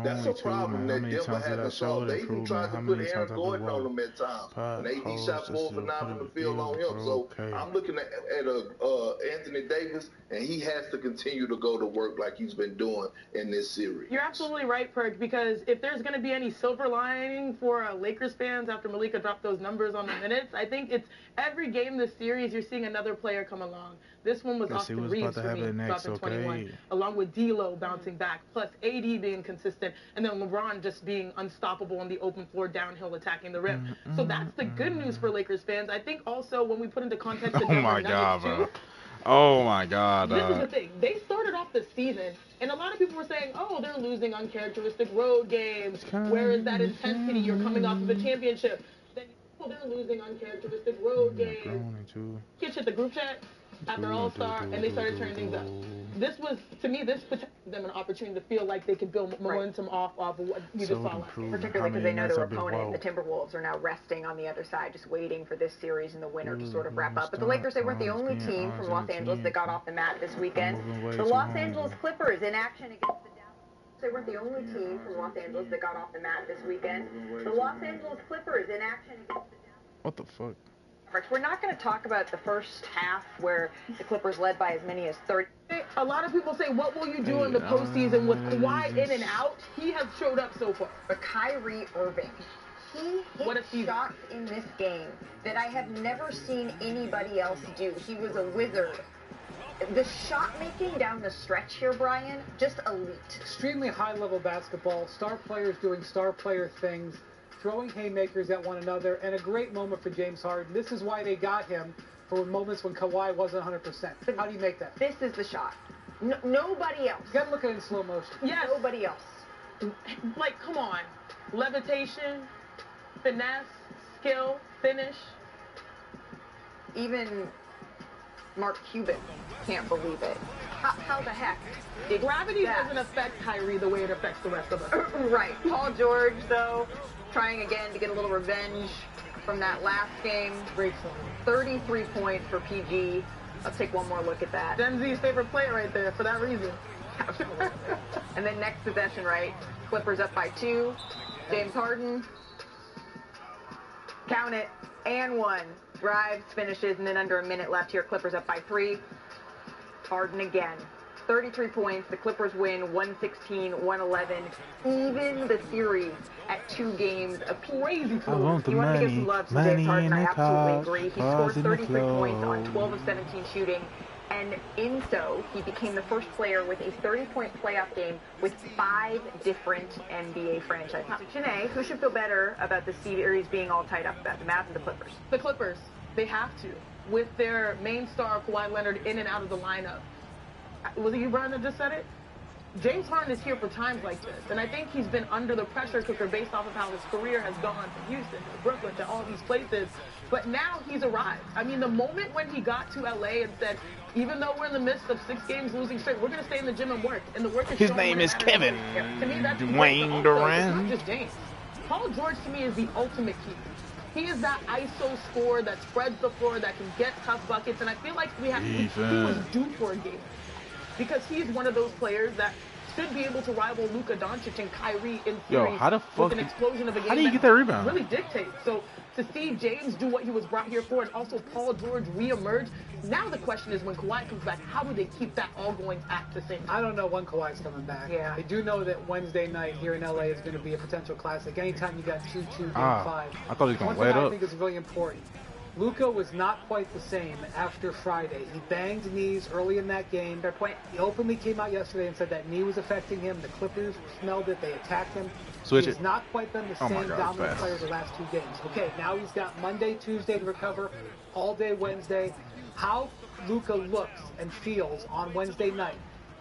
That's a problem that Denver hasn't solved. They even tried to put Aaron Gordon on them at times. And AD shot 4 for 9 from the field on him. So I'm looking at Anthony Davis, and he has to continue to go to work like he's been doing in this series. You're absolutely right, Perk, because if there's going to be any silver lining for Lakers fans after Malika dropped those numbers on the minutes, I think it's every game this series you're seeing another player come along. This one was Austin Reeves for me, dropping 21, along with D'Lo bouncing back, plus AD being consistent, and then LeBron just being unstoppable on the open floor, downhill, attacking the rim. So that's the good news for Lakers fans. I think also when we put into context the Denver Nuggets too. Oh my God. This is the thing. They started off the season, and a lot of people were saying, oh, they're losing uncharacteristic road games. Where is that intensity? You're coming off of a championship. Then, oh, they're losing uncharacteristic road games. Kids hit the group chat after All-Star, and they started turning things up. This was, to me, this put them an opportunity to feel like they could build momentum off of what you just saw last year. Particularly because they know their opponent, the Timberwolves, are now resting on the other side, just waiting for this series and the winner to sort of wrap up. But the Lakers, they weren't the only team from Los Angeles that got off the mat this weekend. The Los Angeles Clippers in action against the Dallas. They weren't the only team from Los Angeles that got off the mat this weekend. The Los Angeles Clippers in action against the Dallas. What the fuck? We're not going to talk about the first half where the Clippers led by as many as 30. A lot of people say, what will you do in the postseason with Kawhi in and out? He has showed up so far. But Kyrie Irving, he hit shots in this game that I have never seen anybody else do. He was a wizard. The shot making down the stretch here, Brian, just elite. Extremely high-level basketball, star players doing star player things, throwing haymakers at one another, and a great moment for James Harden. This is why they got him for moments when Kawhi wasn't 100%. How do you make that? This is the shot. Nobody else. You gotta look at it in slow motion. Yes. Nobody else. Like, come on. Levitation, finesse, skill, finish. Even Mark Cuban can't believe it. How the heck? Gravity doesn't affect Kyrie the way it affects the rest of us. Right. Paul George, though, trying again to get a little revenge from that last game. Great song. 33 points for PG. Let's take one more look at that. Gen Z's favorite player right there for that reason. Absolutely. And then next possession, right? Clippers up by 2. James Harden. Count it. And 1. Drives, finishes, and then under a minute left here. Clippers up by 3. Harden again. 33 points. The Clippers win 116-111. Even the series at 2 games apiece. Crazy cool. You want to give some love to James Harden? I absolutely agree. He scored 33 points on 12 of 17 shooting. And in so, he became the first player with a 30-point playoff game with 5 different NBA franchises. Now, Janae, who should feel better about the series being all tied up about the Mavs and the Clippers? The Clippers. They have to. With their main star, Kawhi Leonard, in and out of the lineup. Was it you, Brian, that just said it? James Harden is here for times like this, and I think he's been under the pressure cooker based off of how his career has gone from Houston to Brooklyn to all these places, but now he's arrived. I mean, the moment when he got to LA and said, even though we're in the midst of 6 games losing straight, we're going to stay in the gym and work, and the work is his name is Kevin to me, that's Dwayne Durant. It's not just James. Paul George, to me, is the ultimate key. He is that ISO scorer that spreads the floor, that can get tough buckets, and I feel like he was due for a game. Because he's one of those players that should be able to rival Luka Doncic and Kyrie in series with an explosion of a game. How do you get that rebound? Really dictates. So to see James do what he was brought here for, and also Paul George reemerge, now the question is when Kawhi comes back, how do they keep that all going at the same time? I don't know when Kawhi's coming back. Yeah. I do know that Wednesday night here in LA is going to be a potential classic. Anytime you got 2-2 game 5. I thought he was going to lay it up. I think is really important. Luka was not quite the same after Friday. He banged knees early in that game. Fair point. He openly came out yesterday and said that knee was affecting him. The Clippers smelled it. They attacked him. He's not quite been the same dominant player the last 2 games. Okay, now he's got Monday, Tuesday to recover, all day Wednesday. How Luka looks and feels on Wednesday night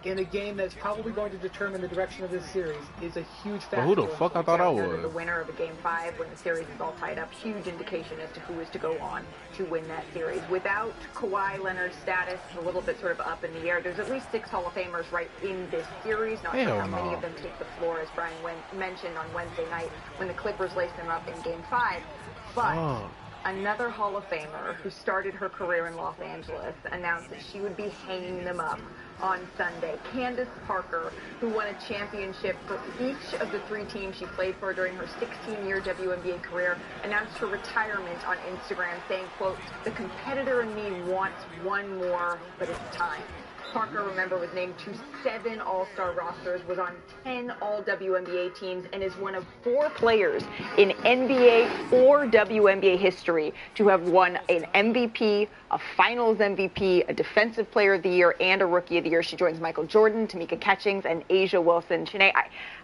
in a game that's probably going to determine the direction of this series is a huge factor. But who the fuck I thought I was? The winner of a game 5 when the series is all tied up. Huge indication as to who is to go on to win that series. Without Kawhi Leonard's status a little bit sort of up in the air, there's at least 6 Hall of Famers right in this series. Not sure how many of them take the floor, as Brian mentioned on Wednesday night when the Clippers laced them up in game 5. But another Hall of Famer who started her career in Los Angeles announced that she would be hanging them up on Sunday. Candace Parker, who won a championship for each of the 3 teams she played for during her 16-year WNBA career, announced her retirement on Instagram, saying, quote, "The competitor in me wants one more, but it's time." Parker, remember, was named to 7 All-Star rosters, was on 10 All-WNBA teams, and is one of 4 players in NBA or WNBA history to have won an MVP, a Finals MVP, a Defensive Player of the Year, and a Rookie of the Year. She joins Michael Jordan, Tamika Catchings, and Asia Wilson. Shanae,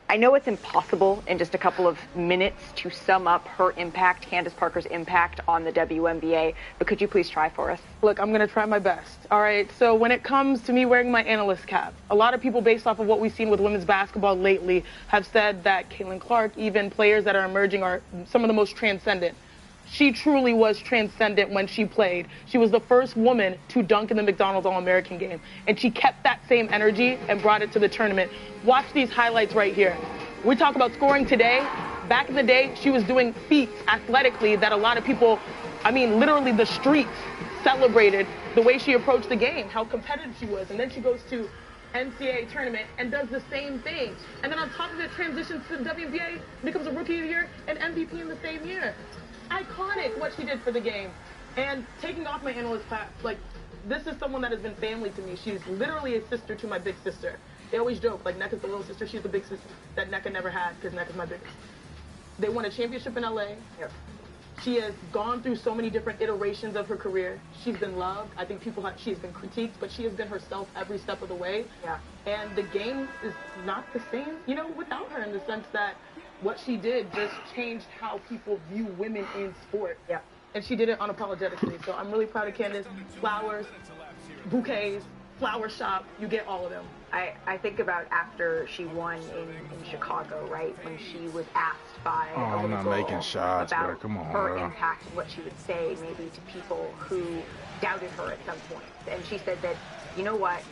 I know it's impossible in just a couple of minutes to sum up her impact, Candace Parker's impact on the WNBA, but could you please try for us? Look, I'm going to try my best. All right, so when it comes to me wearing my analyst cap, a lot of people, based off of what we've seen with women's basketball lately, have said that Caitlin Clark, even players that are emerging, are some of the most transcendent. She truly was transcendent when she played. She was the first woman to dunk in the McDonald's All-American game, and she kept that same energy and brought it to the tournament. Watch these highlights right here. We talk about scoring today. Back in the day, she was doing feats athletically that a lot of people, I mean, literally the streets celebrated the way she approached the game, how competitive she was. And then she goes to NCAA tournament and does the same thing. And then on top of it, transitions to the WNBA, becomes a Rookie of the Year and MVP in the same year. Iconic what she did for the game. And taking off my analyst hat, like, this is someone that has been family to me. She's literally a sister to my big sister. They always joke, like, Nneka's the little sister, she's the big sister that Nneka never had, because Nneka's my biggest. They won a championship in LA. Yep. She has gone through so many different iterations of her career. She's been loved. I think she has been critiqued, but she has been herself every step of the way. Yeah. And the game is not the same, you know, without her, in the sense that what she did just changed how people view women in sport. Yeah. And she did it unapologetically. So I'm really proud of Candace. Flowers, bouquets, flower shop, you get all of them. I think about after she won in Chicago, right, when she was asked by I'm not making shots, about bro. Come on, her bro. impact and what she would say maybe to people who doubted her at some point. And she said that, you know what,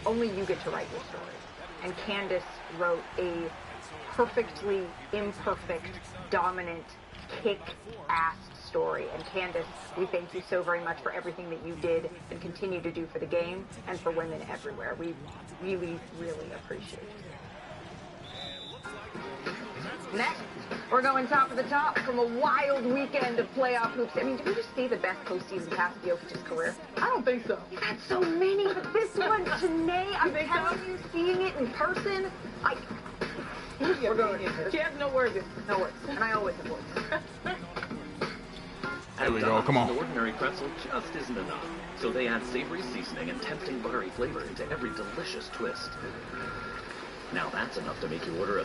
only you get to write your story. And Candace wrote a perfectly imperfect, dominant, kick-ass story. And Candace, we thank you so very much for everything that you did and continue to do for the game and for women everywhere. We really, really appreciate it. Next, we're going top of the top from a wild weekend of playoff hoops. I mean, did we just see the best postseason pass of Jokic's career? I don't think so. You've had so many, but this one, Janae, I'm telling you, seeing it in person, we're going. She has no words. No words. And I always have words. There we go, come on. An ordinary pretzel just isn't enough, so they add savory seasoning and tempting buttery flavor into every delicious twist. Now that's enough to make you order a...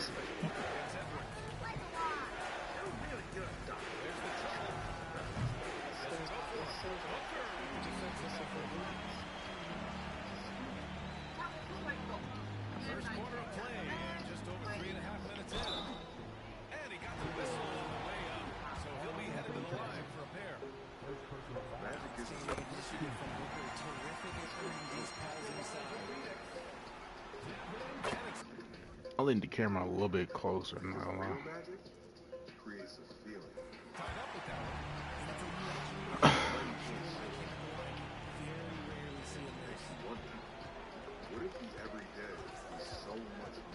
I'll lean the camera a little bit closer now.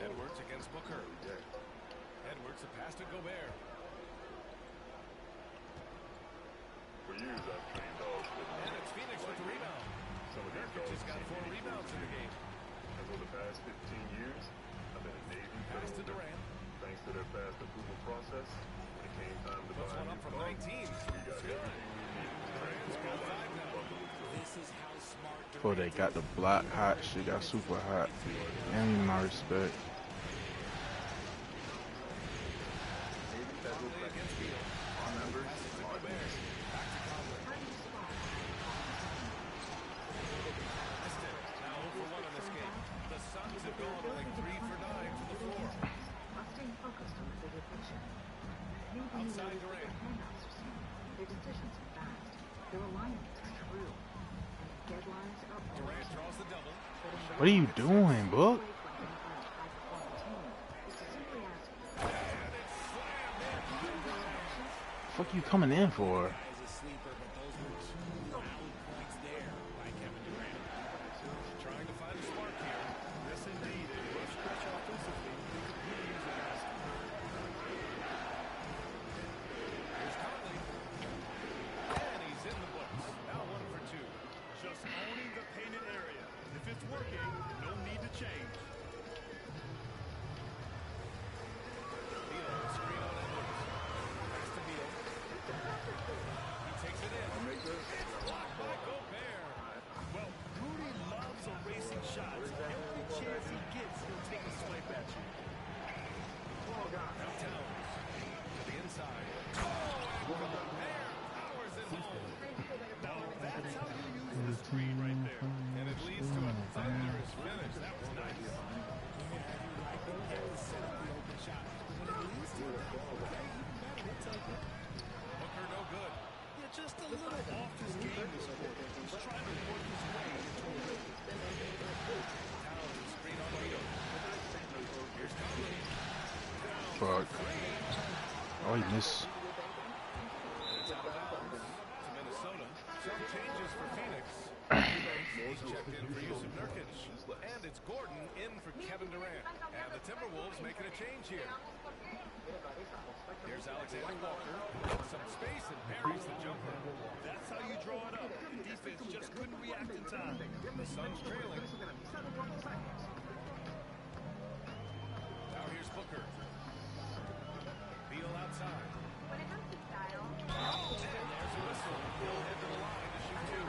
Edwards against Booker. Edwards a pass to Gobert. For years I've trained dogs. And it's Phoenix with the rebound. Nurkic just got 4 rebounds in the game. And for the past 15 years, I've been a Navy pass to Durant. Thanks to their fast approval process, when it came time to buy one up from 19. We got everything we needed. Durant's got 5 now. This is how smart Before they got the block hot, she got super hot. And my respect. The Suns have gone like 3 for 9 to the floor. Outside Durant. Their decisions are fast. Their alignments are true. And deadlines are Durant draws the double. What are you doing, Book? Fuck you coming in for? Trying to find a spark here. Fuck. Oh, he missed. And it's Gordon in for Kevin Durant. And the Timberwolves making a change here. Here's Alexander Walker. Some space and buries the jumper. That's how you draw it up. Defense just couldn't react in time. The Suns trailing. Now here's Booker. Beal outside. And there's a whistle. He'll head to the line to shoot two. I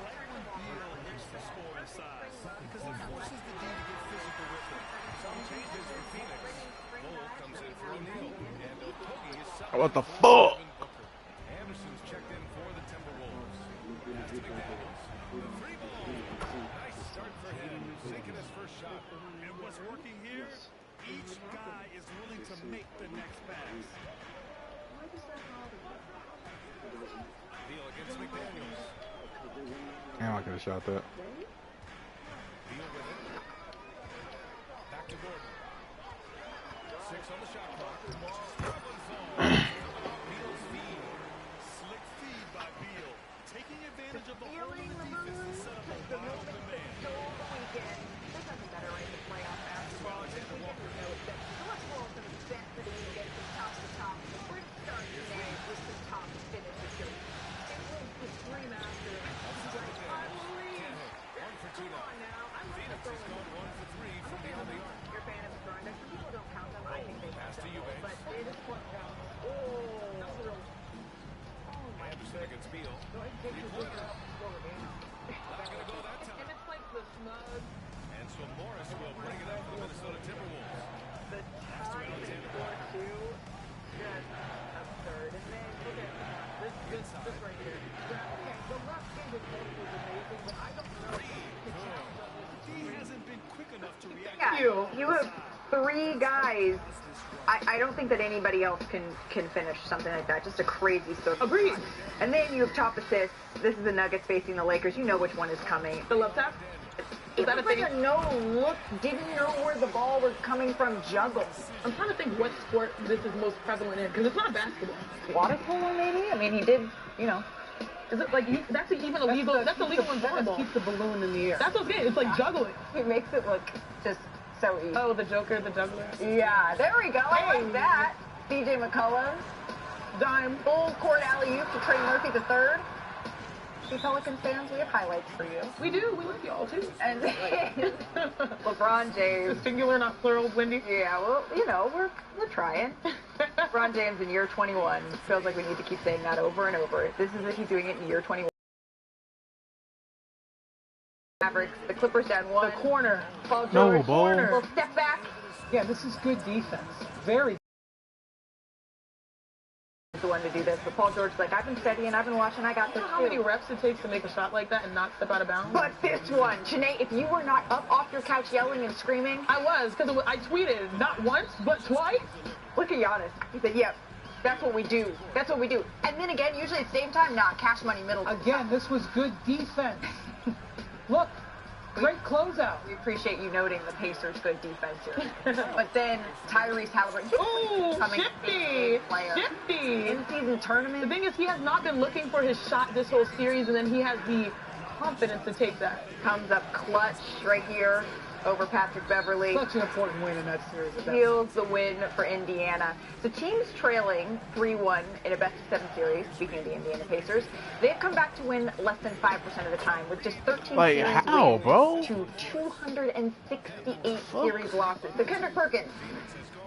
like when Beal hits the scoring side because it forces the D to get physical with him. Some changes for Phoenix. Lowell comes in for O'Neal. And Okogie is set. What the fuck? Anderson's checked in for the Timberwolves. Pass to McDaniels. The three ball. Nice start for him. Taking his first shot. And what's working here? Each guy is willing to make the next pass. Beal against McDaniels. Damn, I could have shot that. Beal with it. Back to Gordon. 6 on the shot clock. Scrubbing fall. Beal's feed. Slick feed by Beal. Taking advantage of the hole in the defense to set up a wide open man. There's nothing better right in the playoff basketball. Alexander Walker. Let's roll to the set for the weekend from top to top. We're going to start today with some top finishes. It was the dream after. Come on now. I'm Phoenix has gone 1 for 3 from beyond the arc. You're a fan of the throwing back. Some people don't count them. I think they Pass count to them. Eubanks. But it is one count. Oh, that was a real. Oh, my Anderson against Beal. Go ahead and take your foot out. Go again. Not going to go that time. And it's like the snug. And so Morris will bring it up for the Minnesota Timberwolves. The tie is 4-2. Just absurd. And then, look at this right here. Okay, the left handed play was amazing, but I don't know. He hasn't been quick enough to react. Yeah, you have 3 guys. I don't think that anybody else can finish something like that. Just a crazy circle. Agreed. And then you have top assists. This is the Nuggets facing the Lakers. You know which one is coming. The love tap? It was like a no look, didn't know where the ball was coming from juggle. I'm trying to think what sport this is most prevalent in, because it's not basketball. Water polo, maybe? I mean, he did, you know. Is it like, that's even illegal? That's illegal in volleyball. Keep the balloon in the air. That's what's good. It's like juggling. He makes it look just so easy. Oh, the Joker, the juggler. Yeah, there we go. I like that. CJ McCollum. Dime. Full court alley-oop to Trey Murphy III. See, Pelicans fans, we have highlights for you. We do. We love y'all, too. And then LeBron James. Singular, not plural, Wendy. Yeah, well, you know, we're trying. LeBron James in year 21. Feels like we need to keep saying that over and over. This is it. He's doing it in year 21. Mavericks, the Clippers down 1. The corner. Paul George. Corner. Little step back. Yeah, this is good defense. Very. The one to do this, but Paul George's like, I've been studying, I've been watching, I got this how many reps it takes to make a shot like that and not step out of bounds? But this one, Janae, if you were not up off your couch yelling and screaming. I was, because I tweeted not once, but twice. Look at Giannis. He said, yep, that's what we do. That's what we do. And then again, usually at the same time, Cash Money Middle. Again, this was good defense. Look. Great closeout. We appreciate you noting the Pacers' good defense here. But then Tyrese Halliburton. Shifty. In-season tournament. The thing is, he has not been looking for his shot this whole series, and then he has the confidence to take that. Comes up clutch right here over Patrick Beverly. Such an important win in that series. Seals the win for Indiana. The team's trailing 3-1 in a best-of-7 series, speaking of the Indiana Pacers. They've come back to win less than 5% of the time, with just 13 series wins to 268 series losses. So Kendrick Perkins,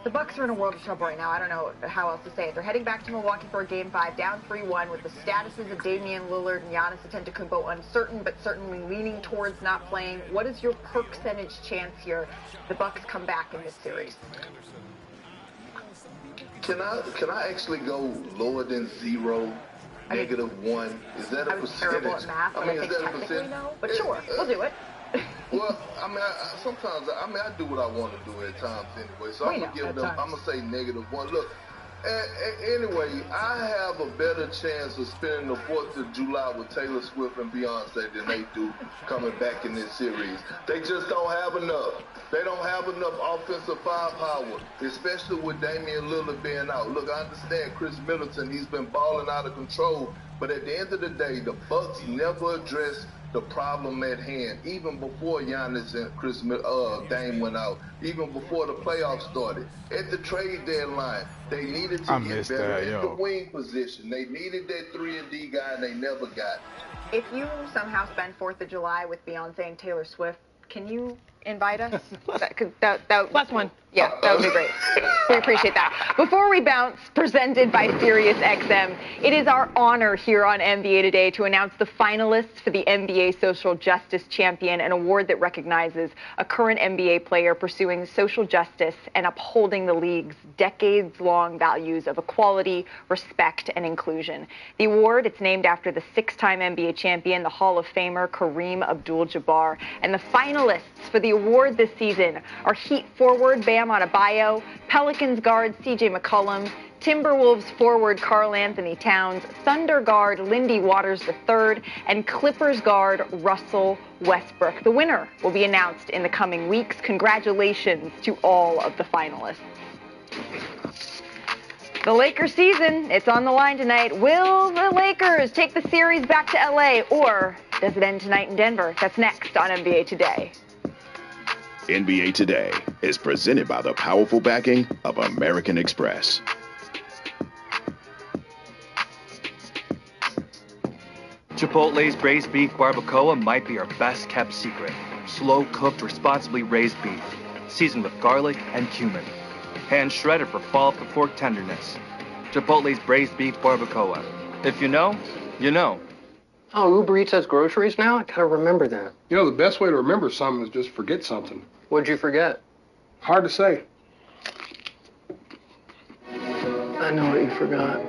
the Bucks are in a world of trouble right now. I don't know how else to say it. They're heading back to Milwaukee for a Game 5, down 3-1, with the statuses of Damian Lillard and Giannis Antetokounmpo uncertain, but certainly leaning towards not playing. What is your percentage chance here the Bucks come back in this series? Can I actually go lower than 0, -1? Is that a percentage? I was terrible at math, but I think technically no. But sure, we'll do it. Well, I mean, sometimes I do what I want to do at times anyway. So I'm gonna say -1. Look, Anyway, I have a better chance of spending the 4th of July with Taylor Swift and Beyonce than they do coming back in this series. They just don't have enough. They don't have enough offensive firepower, especially with Damian Lillard being out. Look, I understand Chris Middleton, he's been balling out of control, but at the end of the day, the Bucks never addressed the problem at hand, even before Giannis and Dame went out, even before the playoffs started. At the trade deadline, they needed to get better at the wing position. They needed that 3-and-D guy, and they never got it. If you somehow spend 4th of July with Beyonce and Taylor Swift, can you invite us? Plus one. Yeah, that would be great. We appreciate that. Before we bounce, presented by SiriusXM, it is our honor here on NBA Today to announce the finalists for the NBA Social Justice Champion, an award that recognizes a current NBA player pursuing social justice and upholding the league's decades-long values of equality, respect, and inclusion. The award, it's named after the 6-time NBA champion, the Hall of Famer Kareem Abdul-Jabbar. And the finalists for the award this season are Heat forward Bam Adebayo, Pelicans guard C.J. McCollum, Timberwolves forward Karl Anthony Towns, Thunder guard Lindy Waters III, and Clippers guard Russell Westbrook. The winner will be announced in the coming weeks. Congratulations to all of the finalists. The Lakers season, it's on the line tonight. Will the Lakers take the series back to LA, or does it end tonight in Denver? That's next on NBA Today. NBA Today is presented by the powerful backing of American Express. Chipotle's braised beef barbacoa might be our best kept secret. Slow-cooked, responsibly raised beef, seasoned with garlic and cumin. Hand shredded for follow-up pork tenderness. Chipotle's braised beef barbacoa. If you know, you know. Oh, Uber Eats has groceries now? I gotta remember that. You know, the best way to remember something is just forget something. What'd you forget? Hard to say. I know what you forgot.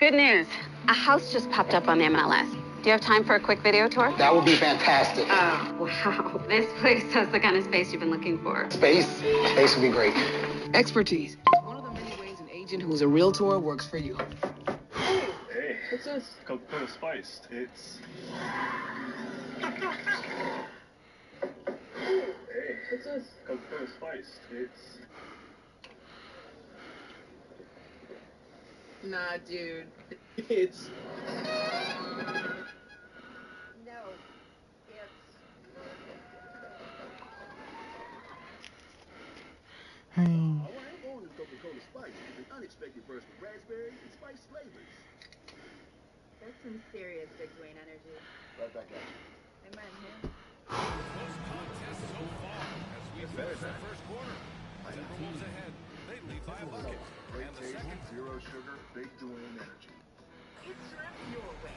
Good news. A house just popped up on the MLS. Do you have time for a quick video tour? That would be fantastic. Oh, wow. This place has the kind of space you've been looking for. Space? Space would be great. Expertise. One of the many ways an agent who's a realtor works for you. Hey. What's this? Coca-Cola spiced. It's... Hey. What's this? Coca-Cola spiced. It's... Nah, dude. It's... No. All right, on is Coca-Cola Spice, an unexpected burst of raspberry and spice flavors. That's some serious Big Dwayne energy. Right back at you. Amen. Close contest so far as we finish the first quarter. Timberwolves ahead. They lead by a bucket. Great taste, zero sugar, Big Dwayne energy. It's served your way.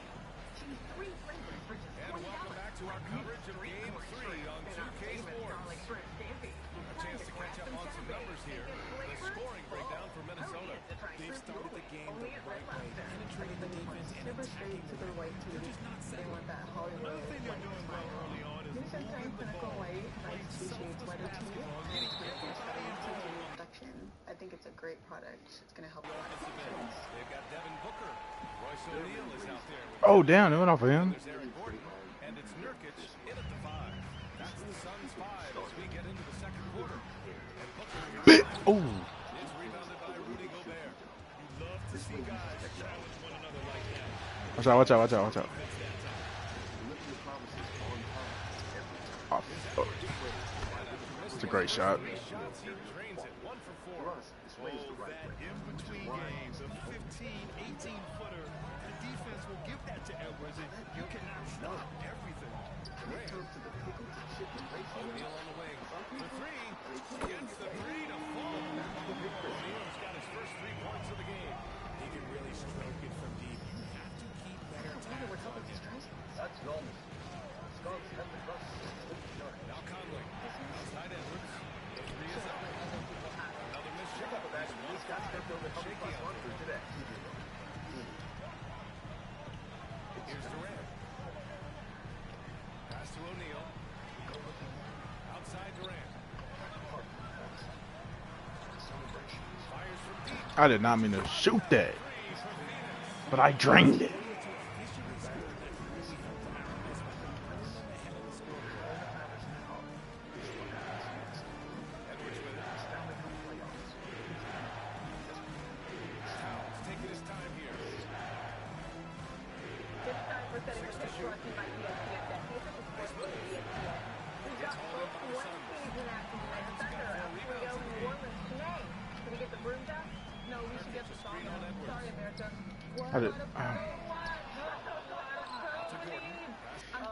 Choose 3 flavors for just $20. And welcome back to our coverage of Game 3 on 2K Sports. A chance to catch up on some numbers here. The scoring breakdown for Minnesota. They've started the game the right way, penetrating the defense and attacking the rim. They're just not settling. Another thing they're doing well early on is moving the ball. I think it's a great product. It's going to help a lot of kids. They've got Devin Booker. Royce O'Neal is out there. Oh, damn, it went off of him. And it's Nurkic in at the 5. That's the Suns 5 as we get into the second quarter. Bit. Oh. It's rebounded by Rudy Gobert. You love to see guys challenge one another like that. Watch out, watch out, watch out, watch out. Oh. It's a great shot. You cannot stop everything. O'Neal on the wing. The 3 gets the 3 to fall. Here's Durant. Pass to O'Neal. Outside Durant. Fires from deep. I did not mean to shoot that, but I drained it.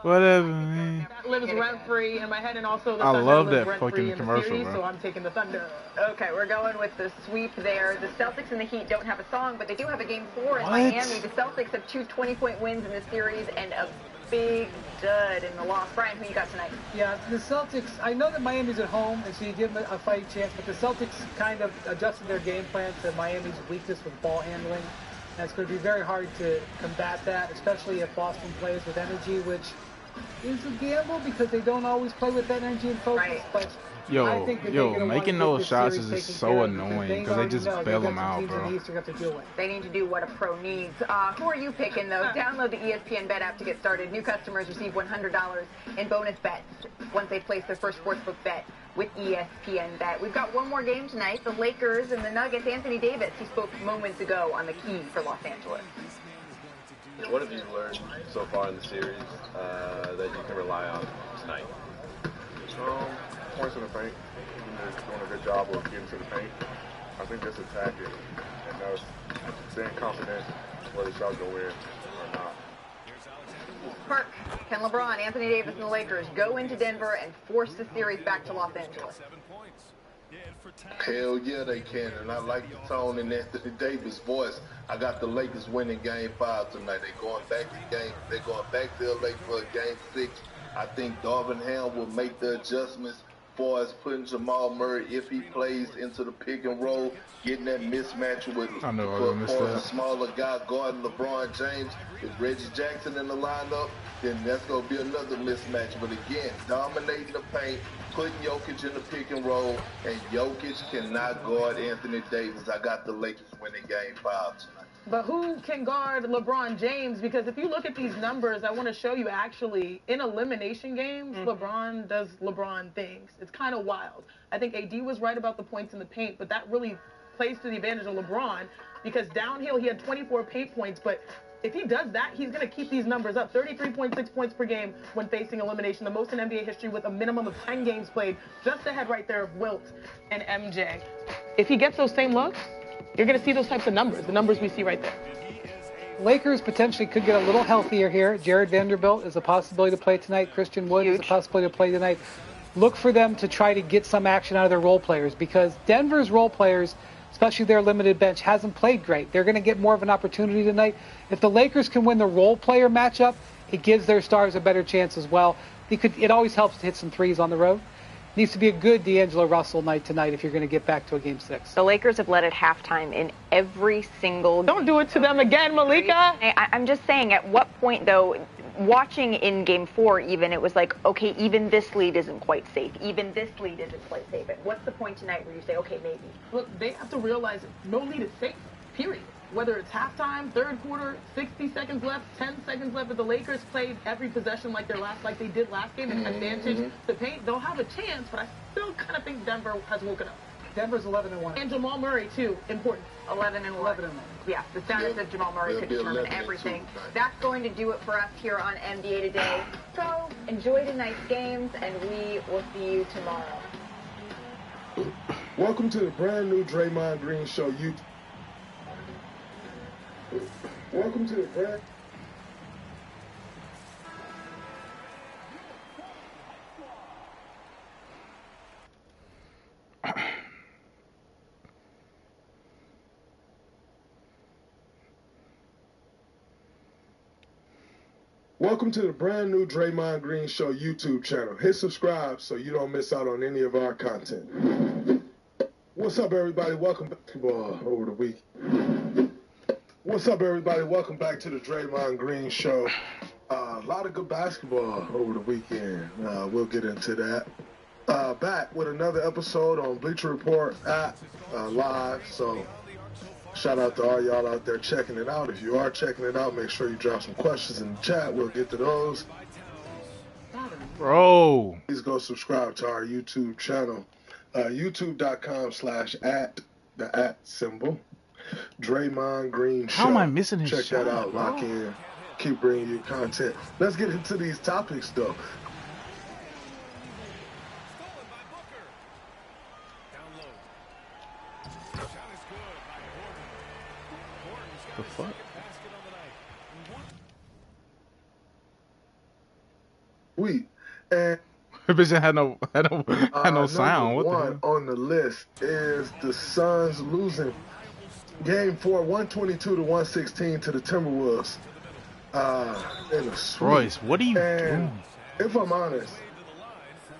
Whatever, man. That lives rent free in my head, and also the I Thunder love lives that rent free fucking in the commercial, series, bro. so I'm taking the Thunder. Okay, we're going with the sweep there. The Celtics and the Heat don't have a song, but they do have a Game 4 in What? Miami. The Celtics have 2 20-point wins in this series and a big dud in the loss. Brian, who you got tonight? Yeah, the Celtics, I know that Miami's at home, and so you give them a fighting chance, but the Celtics kind of adjusted their game plan to Miami's weakness with ball handling. And it's going to be very hard to combat that, especially if Boston plays with energy, which is a gamble because they don't always play with that energy and focus. Right. But I think that they're gonna making want to those get this shots series is just taken so care of annoying because they just bail them out, teams in bro. the East are going to have to deal with. They need to do what a pro needs. Who are you picking, though? Download the ESPN Bet app to get started. New customers receive $100 in bonus bets once they place their first sportsbook bet with ESPN Bet. We've got one more game tonight. The Lakers and the Nuggets. Anthony Davis, he spoke moments ago on the key for Los Angeles. What have you learned so far in the series that you can rely on tonight? Points in the paint. They're doing a good job of getting to the paint. I think just attacking and staying confident whether the shots go in or not. Park, can LeBron, Anthony Davis, and the Lakers go into Denver and force the series back to Los Angeles? Hell yeah, they can, and I like the tone in Anthony Davis' voice. I got the Lakers winning Game 5 tonight. They're going back to LA for Game 6. I think Darvin Ham will make the adjustments as far as putting Jamal Murray, if he plays into the pick and roll, getting that mismatch with a smaller guy guarding LeBron James. With Reggie Jackson in the lineup, then that's going to be another mismatch. But again, dominating the paint, putting Jokic in the pick and roll, and Jokic cannot guard Anthony Davis. I got the Lakers winning Game 5 tonight. But who can guard LeBron James? Because if you look at these numbers, I want to show you actually, in elimination games, LeBron does LeBron things. It's kind of wild. I think AD was right about the points in the paint, but that really plays to the advantage of LeBron because downhill he had 24 paint points, but if he does that, he's going to keep these numbers up. 33.6 points per game when facing elimination, the most in NBA history with a minimum of 10 games played, just ahead right there of Wilt and MJ. If he gets those same looks, you're going to see those types of numbers, the numbers we see right there. Lakers potentially could get a little healthier here. Jared Vanderbilt is a possibility to play tonight. Christian Wood is a possibility to play tonight. Look for them to try to get some action out of their role players because Denver's role players, especially their limited bench, hasn't played great. They're going to get more of an opportunity tonight. If the Lakers can win the role player matchup, it gives their stars a better chance as well. It always helps to hit some threes on the road. Needs to be a good D'Angelo Russell night tonight if you're going to get back to a Game 6. The Lakers have led at halftime in every single... Don't do it to them again, Malika. I'm just saying, at what point, though, watching in Game 4 even, it was like, okay, even this lead isn't quite safe. Even this lead isn't quite safe. What's the point tonight where you say, okay, maybe? Look, they have to realize no lead is safe, period. Whether it's halftime, third quarter, 60 seconds left, 10 seconds left, if the Lakers played every possession like they did last game and advantage the paint, they'll have a chance, but I still kind of think Denver has woken up. Denver's 11-1. And Jamal Murray, too, important. 11-1. Yeah, the status of Jamal Murray could determine everything. That's going to do it for us here on NBA Today. So, enjoy tonight's games, and we will see you tomorrow. Welcome to the brand new Draymond Green Show. Welcome to the brand. Welcome to the brand new Draymond Green Show YouTube channel. Hit subscribe so you don't miss out on any of our content. What's up, everybody? Welcome back to over the week. What's up, everybody? Welcome back to the Draymond Green Show. A lot of good basketball over the weekend. We'll get into that. Back with another episode on Bleacher Report app live. So shout out to all y'all out there checking it out. If you are checking it out, make sure you drop some questions in the chat. We'll get to those. Bro. Please go subscribe to our YouTube channel. YouTube.com/@ the @ symbol. Draymond Green Show. How am I missing his Check shot, that out. bro? Lock in. Keep bringing you content. Let's get into these topics, though. The fuck? Sweet. And Bitch had no sound. What the one hell? on the list is the Suns losing Game 4, 122-116 to the Timberwolves. In a sweep. Royce, what are you doing? If I'm honest,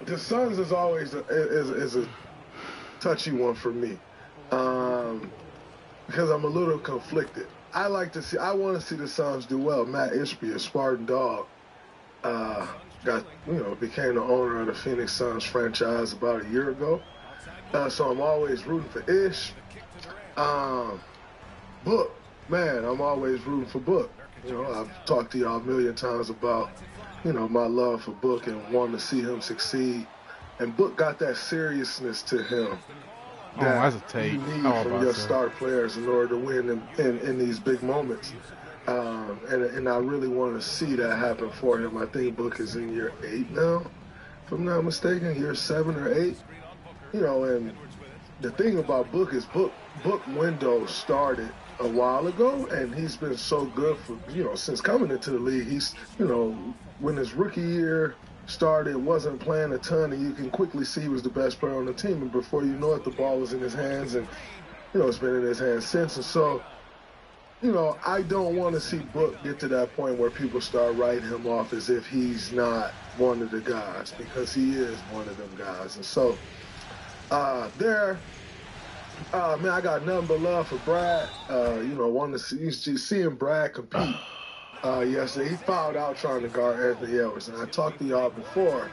the Suns is always a touchy one for me, because I'm a little conflicted. I want to see the Suns do well. Matt Ishbia, a Spartan dog, became the owner of the Phoenix Suns franchise about a year ago. So I'm always rooting for Ish. Book, man, I'm always rooting for Book. I've talked to y'all a million times about, my love for Book and wanting to see him succeed. And Book got that seriousness to him that you need from your star players in order to win in these big moments. And I really want to see that happen for him. I think Book is in year 8 now, if I'm not mistaken, year 7 or 8. And the thing about Book is Book window started a while ago, and he's been so good for, since coming into the league. He's, when his rookie year started, wasn't playing a ton, and you can quickly see he was the best player on the team. And before you know it, the ball was in his hands, and, it's been in his hands since. And so, I don't want to see Book get to that point where people start writing him off as if he's not one of the guys, because he is one of them guys. And so, man, I got nothing but love for Brad. Wanting to seeing Brad compete yesterday. He fouled out trying to guard Anthony Edwards. And I talked to y'all before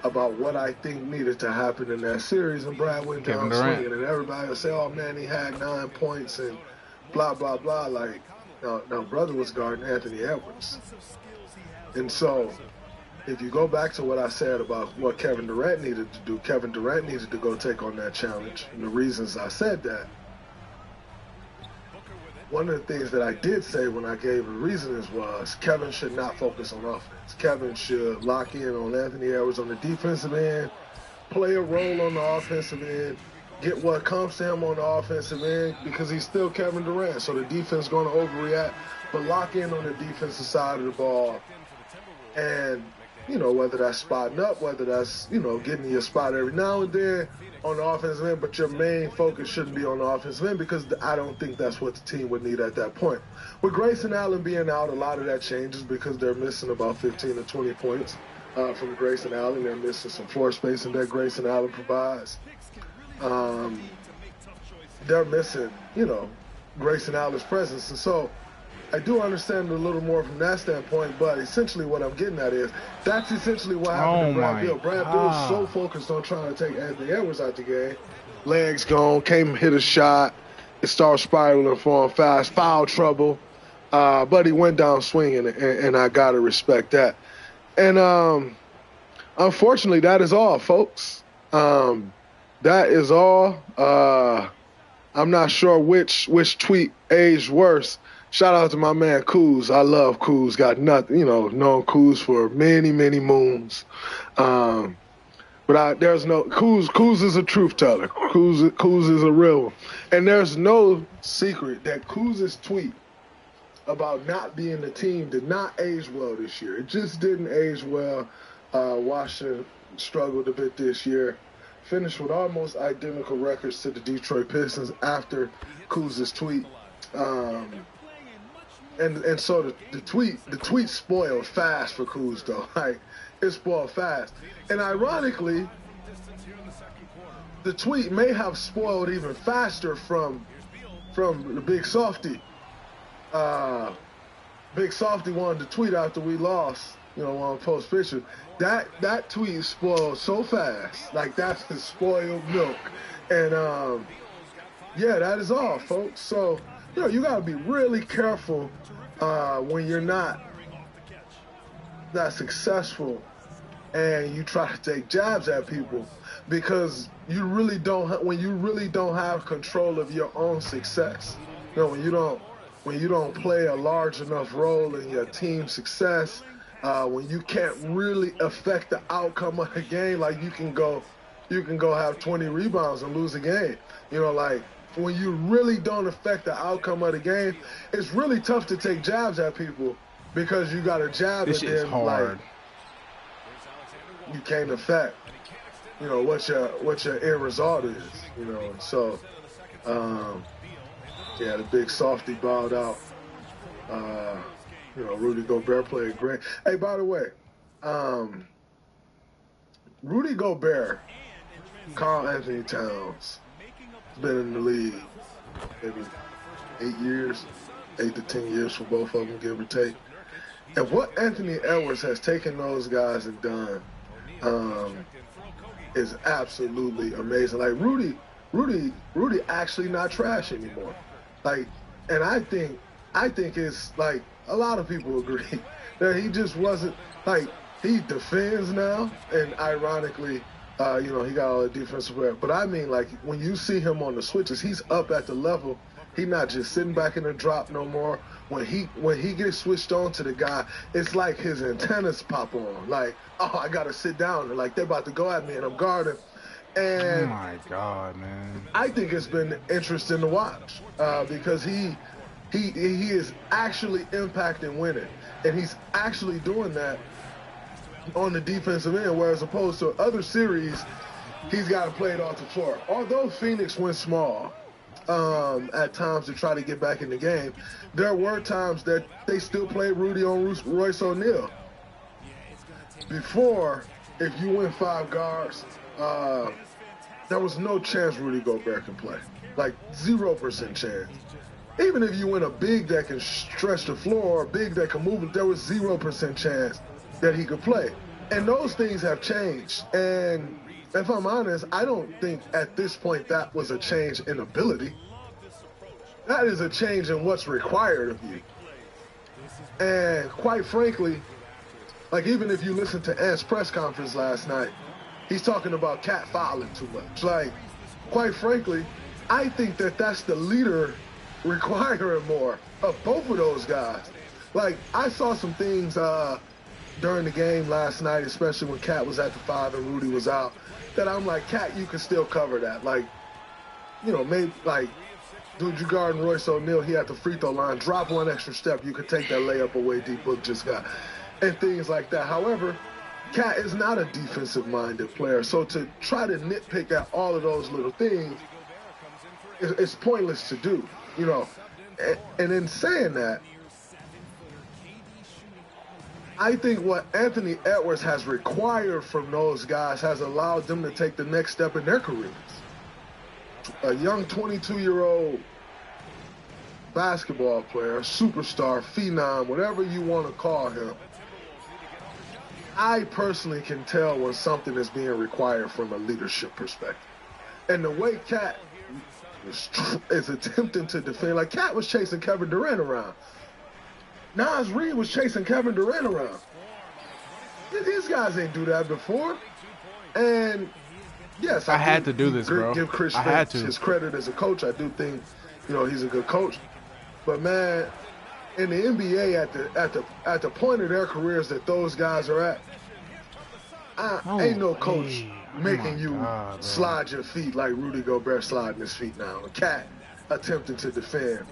about what I think needed to happen in that series. And Brad went down swinging. And everybody will say, oh, man, he had 9 points and blah, blah, blah. Like, no, brother was guarding Anthony Edwards. And so, if you go back to what I said about what Kevin Durant needed to do, Kevin Durant needed to go take on that challenge. And the reasons I said that, one of the things that I did say when I gave the reasons was Kevin should not focus on offense. Kevin should lock in on Anthony Edwards on the defensive end, play a role on the offensive end, get what comes to him on the offensive end, because he's still Kevin Durant. So the defense is going to overreact, but lock in on the defensive side of the ball. And whether that's spotting up, whether that's, getting your spot every now and then on the offensive end, but your main focus shouldn't be on the offensive end, because I don't think that's what the team would need at that point. With Grayson Allen being out, a lot of that changes because they're missing about 15 to 20 points from Grayson Allen. They're missing some floor spacing that Grayson Allen provides. They're missing, Grayson Allen's presence. And so I do understand it a little more from that standpoint, but essentially what I'm getting at is that's essentially what happened to Brad Beal. Brad Beal was so focused on trying to take Anthony Edwards out the game. Legs gone, came hit a shot. It started spiraling for him fast, foul trouble. But he went down swinging, and I got to respect that. And unfortunately, that is all, folks. That is all. I'm not sure which tweet aged worse. Shout out to my man Kuz. I love Kuz. Got nothing, known Kuz for many, many moons. But there's no Kuz. Kuz is a truth teller. Kuz is a real one. And there's no secret that Kuz's tweet about not being the team did not age well this year. It just didn't age well. Washington struggled a bit this year. Finished with almost identical records to the Detroit Pistons after Kuz's tweet. And so the tweet spoiled fast for Kuz, though. Like, it spoiled fast. And ironically, the tweet may have spoiled even faster from the Big Softy. Big Softy wanted to tweet after we lost, on post picture. That tweet spoiled so fast. Like, that's the spoiled milk. And, yeah, that is all, folks. So, you got to be really careful when you're not that successful and you try to take jabs at people, because when you really don't have control of your own success, when you don't play a large enough role in your team's success, when you can't really affect the outcome of the game, like you can go have 20 rebounds and lose a game. Like, when you really don't affect the outcome of the game, it's really tough to take jabs at people, because you got a jab and then hard. Like, you can't affect, what your end result is, So, yeah, the Big Softy bowed out. Rudy Gobert played great. Hey, by the way, Rudy Gobert, Karl Anthony Towns, been in the league maybe 8 to 10 years for both of them, give or take. And what Anthony Edwards has taken those guys and done is absolutely amazing. Like, Rudy actually not trash anymore. Like, and I think it's like a lot of people agree that he just wasn't, like, he defends now, and ironically, he got all the defensive work. But I mean, like, when you see him on the switches, he's up at the level. He's not just sitting back in the drop no more. When he gets switched on to the guy, it's like his antennas pop on. Like, oh, I gotta sit down. And like, they're about to go at me, and I'm guarding. And oh my God, man! I think it's been interesting to watch because he is actually impacting winning, and he's actually doing that on the defensive end, whereas opposed to other series, he's got to play it off the floor. Although Phoenix went small at times to try to get back in the game, there were times that they still played Rudy on Royce O'Neal. Before, if you win 5 guards, there was no chance Rudy Gobert can play. Like, 0% chance. Even if you win a big that can stretch the floor, a big that can move it, there was 0% chance that he could play. And those things have changed. And if I'm honest, I don't think at this point that was a change in ability. That is a change in what's required of you. And quite frankly, like, even if you listen to Ant's press conference last night, he's talking about Cat fouling too much. Like, quite frankly, I think that that's the leader requiring more of both of those guys. Like, I saw some things during the game last night, especially when Cat was at the 5 and Rudy was out, that I'm like, Cat, you can still cover that. Like, maybe, like, dude, you guarding Royce O'Neal, he at the free throw line, drop one extra step, you could take that layup away D-Book just got, and things like that. However, Cat is not a defensive-minded player, so to try to nitpick at all of those little things, it's pointless to do, And in saying that, I think what Anthony Edwards has required from those guys has allowed them to take the next step in their careers. A young 22-year-old basketball player, superstar, phenom, whatever you want to call him, I personally can tell when something is being required from a leadership perspective. And the way Cat is attempting to defend, like, Cat was chasing Kevin Durant around. Nas Reed was chasing Kevin Durant around. These guys ain't do that before. And yes, I had to do this, bro. Give Chris Finch his credit as a coach. I do think, he's a good coach. But man, in the NBA, at the point of their careers that those guys are at, ain't no coach making you slide your feet like Rudy Gobert sliding his feet now. A Cat attempting to defend.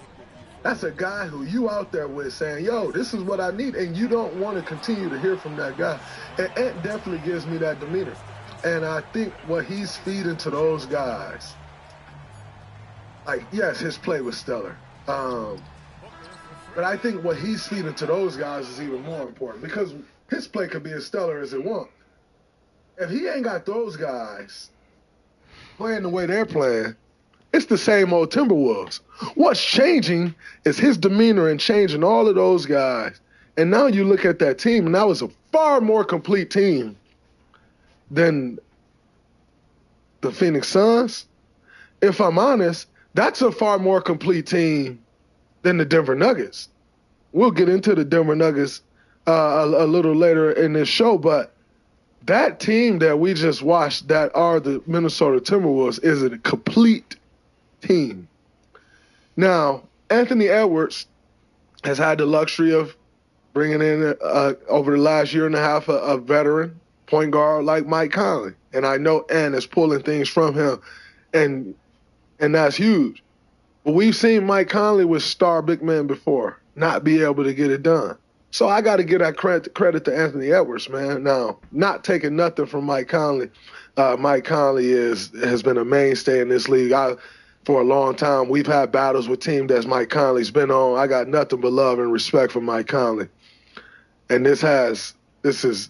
That's a guy who you out there with saying, yo, this is what I need, and you don't want to continue to hear from that guy. And Ant definitely gives me that demeanor. And I think what he's feeding to those guys, like, yes, his play was stellar. But I think what he's feeding to those guys is even more important, because his play could be as stellar as it wants. If he ain't got those guys playing the way they're playing, it's the same old Timberwolves. What's changing is his demeanor and changing all of those guys. And now you look at that team, and that was a far more complete team than the Phoenix Suns. If I'm honest, that's a far more complete team than the Denver Nuggets. We'll get into the Denver Nuggets a little later in this show, but that team that we just watched that are the Minnesota Timberwolves is a complete team. Now, Anthony Edwards has had the luxury of bringing in, over the last year and a half, a veteran point guard like Mike Conley. And I know Ant is pulling things from him, and that's huge. But we've seen Mike Conley with star big men before not be able to get it done. So I got to give that credit to Anthony Edwards, man. Now, not taking nothing from Mike Conley. Mike Conley has been a mainstay in this league. For a long time, we've had battles with teams that Mike Conley's been on. I got nothing but love and respect for Mike Conley. And this is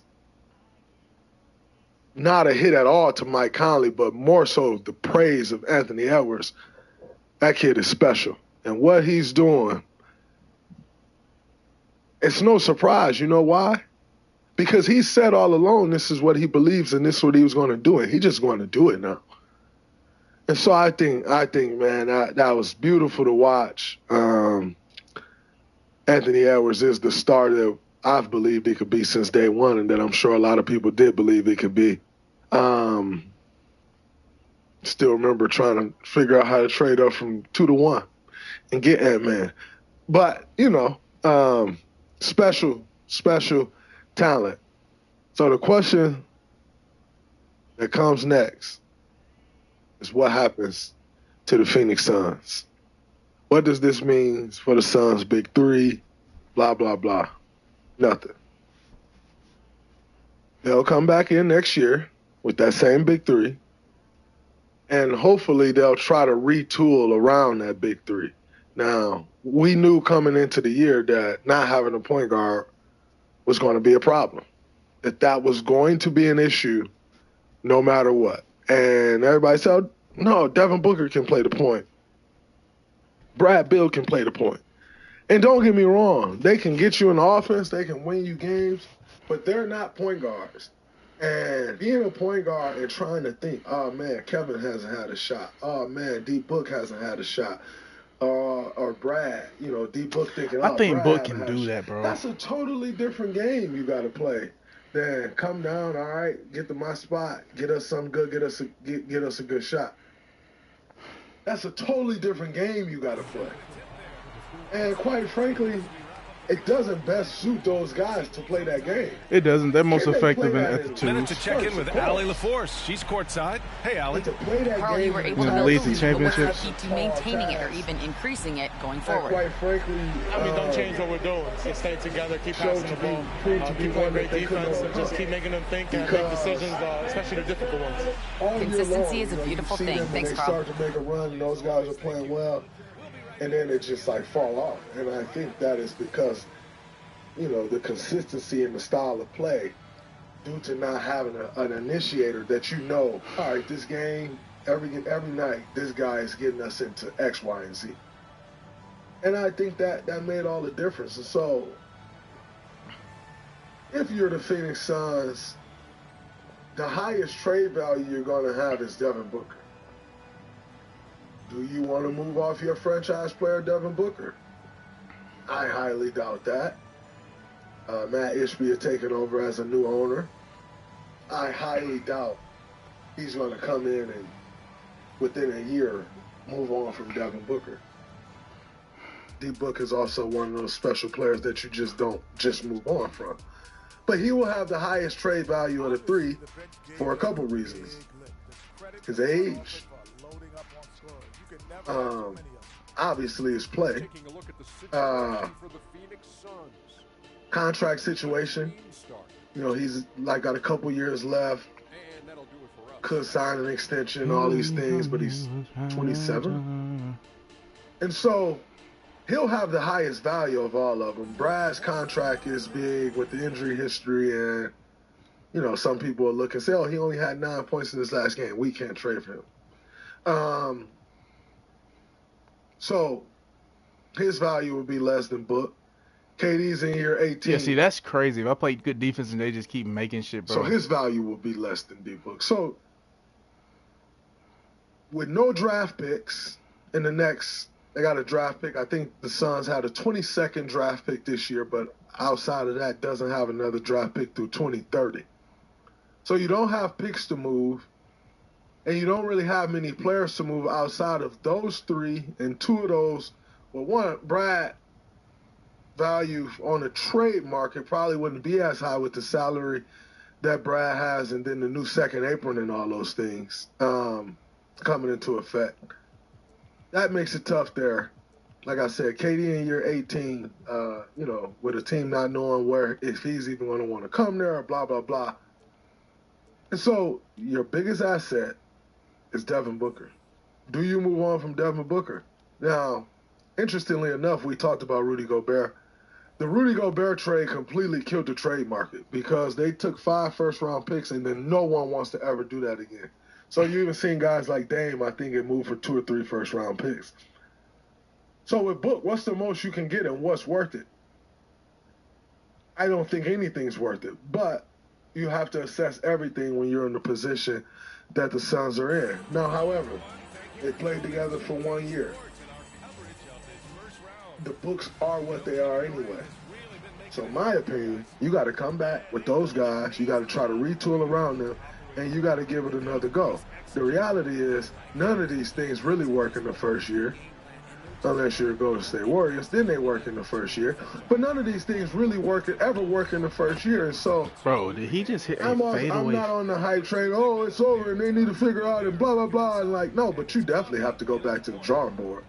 not a hit at all to Mike Conley, but more so the praise of Anthony Edwards. That kid is special. And what he's doing, it's no surprise. You know why? Because he said all along this is what he believes and this is what he was going to do. And he's just going to do it now. And so I think, man, that was beautiful to watch. Anthony Edwards is the star that I've believed he could be since day one, and that I'm sure a lot of people did believe he could be. Still remember trying to figure out how to trade up from 2-1 and get Ant-Man. But, special talent. So the question that comes next is what happens to the Phoenix Suns? What does this mean for the Suns' big three? Blah, blah, blah. Nothing. They'll come back in next year with that same big three, and hopefully they'll try to retool around that big three. Now, we knew coming into the year that not having a point guard was going to be a problem, that was going to be an issue no matter what. And everybody said, no, Devin Booker can play the point. Brad Beal can play the point. And don't get me wrong, they can get you in the offense, they can win you games, but they're not point guards. And being a point guard and trying to think, oh, man, Kevin hasn't had a shot. Oh, man, D. Book hasn't had a shot. Or Brad, D. Book thinking, I think Brad Book can do that, bro. That's a totally different game you got to play. Then come down, all right, get to my spot, get us something good, get us a good shot. That's a totally different game you got to play. And quite frankly, it doesn't best suit those guys to play that game. It doesn't. They're most effective at the twos. Minute to check in with Allie LaForce. She's courtside. Hey, Allie. Carl, you were able to build the lead, but what's the key to maintaining it or even increasing it going forward? Quite frankly, don't change what we're doing. Just stay together, keep passing the ball, keep playing great defense, and just keep making them think and make decisions, especially the difficult ones. Consistency is a beautiful thing. Thanks, Carl. They start to make a run, and those guys are playing well, and then it just fall off. And I think that is because, the consistency in the style of play, due to not having an initiator that all right, this game, every night, this guy is getting us into X, Y, and Z. And I think that made all the difference. And so, if you're the Phoenix Suns, the highest trade value you're going to have is Devin Booker. Do you want to move off your franchise player, Devin Booker? I highly doubt that. Matt Ishbia taking over as a new owner. I highly doubt he's going to come in and within a year move on from Devin Booker. D-Book is also one of those special players that you just don't just move on from. But he will have the highest trade value of the three for a couple reasons. His age, obviously his play, contract situation. He's got a couple years left. Could sign an extension, all these things, but he's 27. And so he'll have the highest value of all of them. Brad's contract is big with the injury history, and, some people will look and say, oh, he only had 9 points in his last game. We can't trade for him. So his value would be less than Book. KD's in year 18. Yeah, see, that's crazy. If I play good defense and they just keep making shit, bro. So his value will be less than D-Book. So with no draft picks in the next, they got a draft pick. I think the Suns had a 22nd draft pick this year, but outside of that, doesn't have another draft pick through 2030. So you don't have picks to move, and you don't really have many players to move outside of those three, and two of those, well, one, Brad value on the trade market probably wouldn't be as high with the salary that Brad has, and then the new second apron and all those things coming into effect. That makes it tough there. Like I said, KD in year 18, with a team not knowing where, if he's even going to want to come there or blah, blah, blah. And so your biggest asset is Devin Booker. Do you move on from Devin Booker? Now, interestingly enough, we talked about Rudy Gobert. The Rudy Gobert trade completely killed the trade market because they took 5 first-round picks, and then no one wants to ever do that again. So you even seen guys like Dame, I think, get moved for 2 or 3 first-round picks. So with Book, what's the most you can get and what's worth it? I don't think anything's worth it, but you have to assess everything when you're in the position that the Suns are in. Now, however, they played together for 1 year. The books are what they are anyway. So in my opinion, you got to come back with those guys. You got to try to retool around them, and you got to give it another go. The reality is none of these things really work in the first year. Unless you're Golden State Warriors, then they work in the first year. But none of these things really ever work in the first year. And so, bro, did he just hit a I'm fadeaway? not on the hype train. Oh, it's over and they need to figure out and blah blah blah. And like, no, but you definitely have to go back to the drawing board.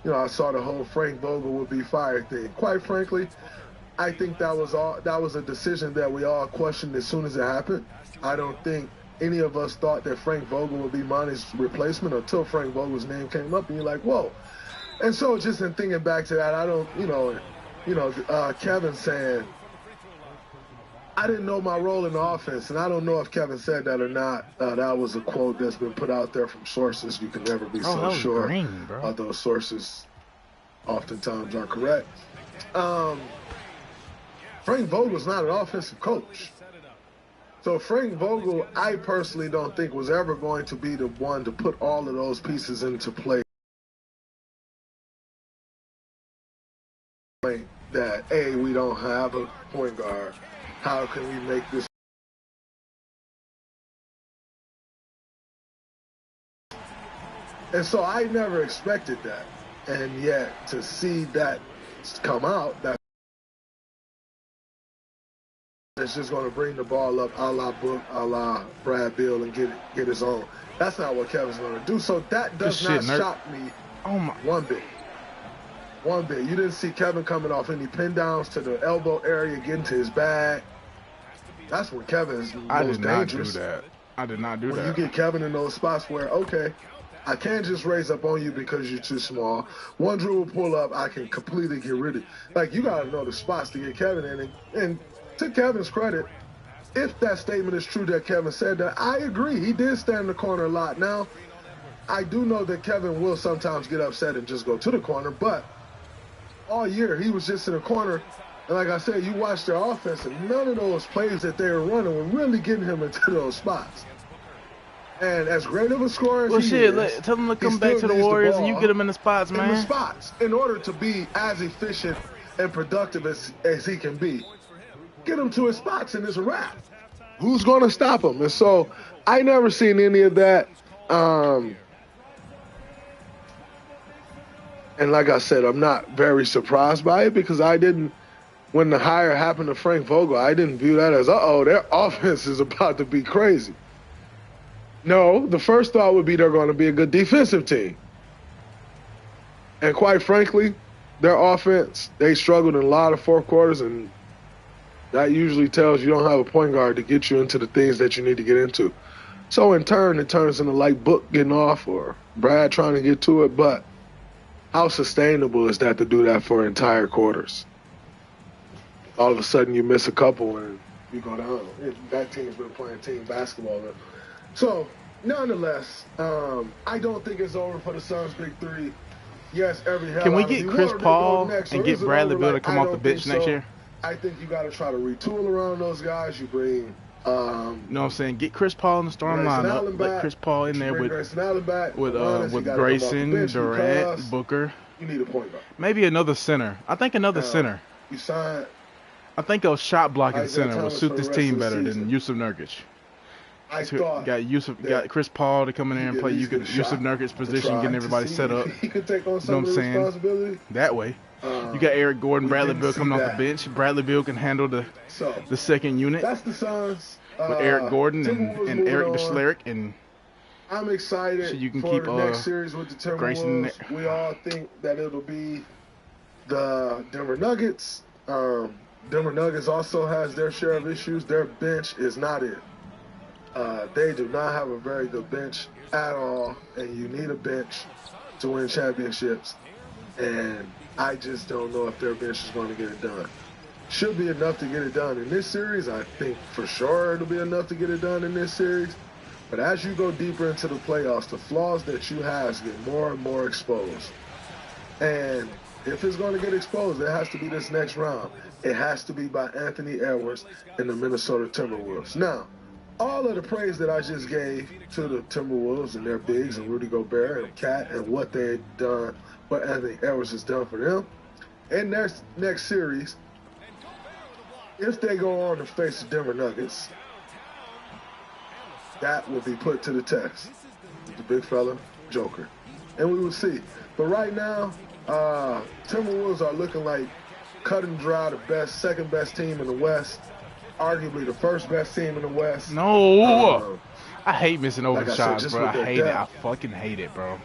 You know, I saw the whole Frank Vogel would be fired thing. Quite frankly, I think that was a decision that we all questioned as soon as it happened. I don't think any of us thought that Frank Vogel would be Monty's replacement until Frank Vogel's name came up, and you're like, whoa. And so just in thinking back to that, I don't, Kevin saying, I didn't know my role in the offense, and I don't know if Kevin said that or not. That was a quote that's been put out there from sources. You can never be so sure. Green, bro. Those sources oftentimes are correct. Frank Vogel's not an offensive coach. So Frank Vogel, I personally don't think was ever going to be the one to put all of those pieces into play. That, A, we don't have a point guard. How can we make this? And so I never expected that. And yet to see that come out, that's just going to bring the ball up a la Book, a la Brad Beal, and get his own. That's not what Kevin's going to do. So that does not shock me one bit. One bit. You didn't see Kevin coming off any pin downs to the elbow area, getting to his bag. That's when Kevin's most dangerous. I did not do that. When you get Kevin in those spots where, okay, I can't just raise up on you because you're too small. One dribble pull up, I can completely get rid of. Like, you got to know the spots to get Kevin in. And to Kevin's credit, if that statement is true that Kevin said that, I agree. He did stand in the corner a lot. Now, I do know that Kevin will sometimes get upset and just go to the corner, but all year, he was just in the corner. And like I said, you watch their offense, and none of those plays that they were running were really getting him into those spots. And as great of a scorer as he is, tell him to come back to the Warriors and you get him in the spots, man. In the spots, in order to be as efficient and productive as he can be. Get him to his spots, and it's a wrap. Who's going to stop him? And so I never seen any of that. And like I said, I'm not very surprised by it because when the hire happened to Frank Vogel, I didn't view that as, their offense is about to be crazy. No, the first thought would be they're going to be a good defensive team. And quite frankly, their offense, they struggled in a lot of fourth quarters, and that usually tells you don't have a point guard to get you into the things that you need to get into. So in turn, it turns into like Book getting off or Brad trying to get to it, but how sustainable is that to do that for entire quarters? All of a sudden you miss a couple and you go down. That team's been playing team basketball. So nonetheless, I don't think it's over for the Suns' big three. Yes, every hell Can we out of get me. Chris Where Paul they go next, and or get is it Bradley over? Beal to Like, come I off the don't bench think next so. year? I think you got to try to retool around those guys. You bring, You know what I'm saying? Get Chris Paul in the starting lineup. Let Chris Paul in there with Grayson, Durant, Booker. You need a point guard. Maybe another center. I think another center. You sign. I think a shot blocking Isaiah center would Thomas suit for this the rest team of the better season. than Yusuf Nurkic. I thought Got Chris Paul to come in there and he play. at You least could get a Yusuf shot Nurkic's to position, try getting to everybody see set if up. he could take on You know some what of I'm the saying? responsibility. That way. You got Eric Gordon, Bradley Beal coming off the bench. Bradley Beal can handle the second unit. That's the Suns. With Eric Gordon and Eric Desleric, and I'm excited so you can for keep the next series with the Timberwolves. We all think that it'll be the Denver Nuggets. Denver Nuggets also has their share of issues. Their bench is not it. They do not have a very good bench at all, and you need a bench to win championships. And I just don't know if their bench is going to get it done. Should be enough to get it done in this series. I think for sure it'll be enough to get it done in this series. But as you go deeper into the playoffs, the flaws that you have get more and more exposed. And if it's going to get exposed, it has to be this next round. It has to be by Anthony Edwards and the Minnesota Timberwolves. Now, all of the praise that I just gave to the Timberwolves and their bigs and Rudy Gobert and Cat and what they've done, what Anthony Edwards has done for them, in their next series, if they go on to face the Denver Nuggets, that will be put to the test. The big fella, Joker. And we will see. But right now, Timberwolves are looking like cut and dry, the second best team in the West. Arguably the first best team in the West. No! I hate missing open like shots, said, bro. I hate depth, it. I fucking hate it, bro.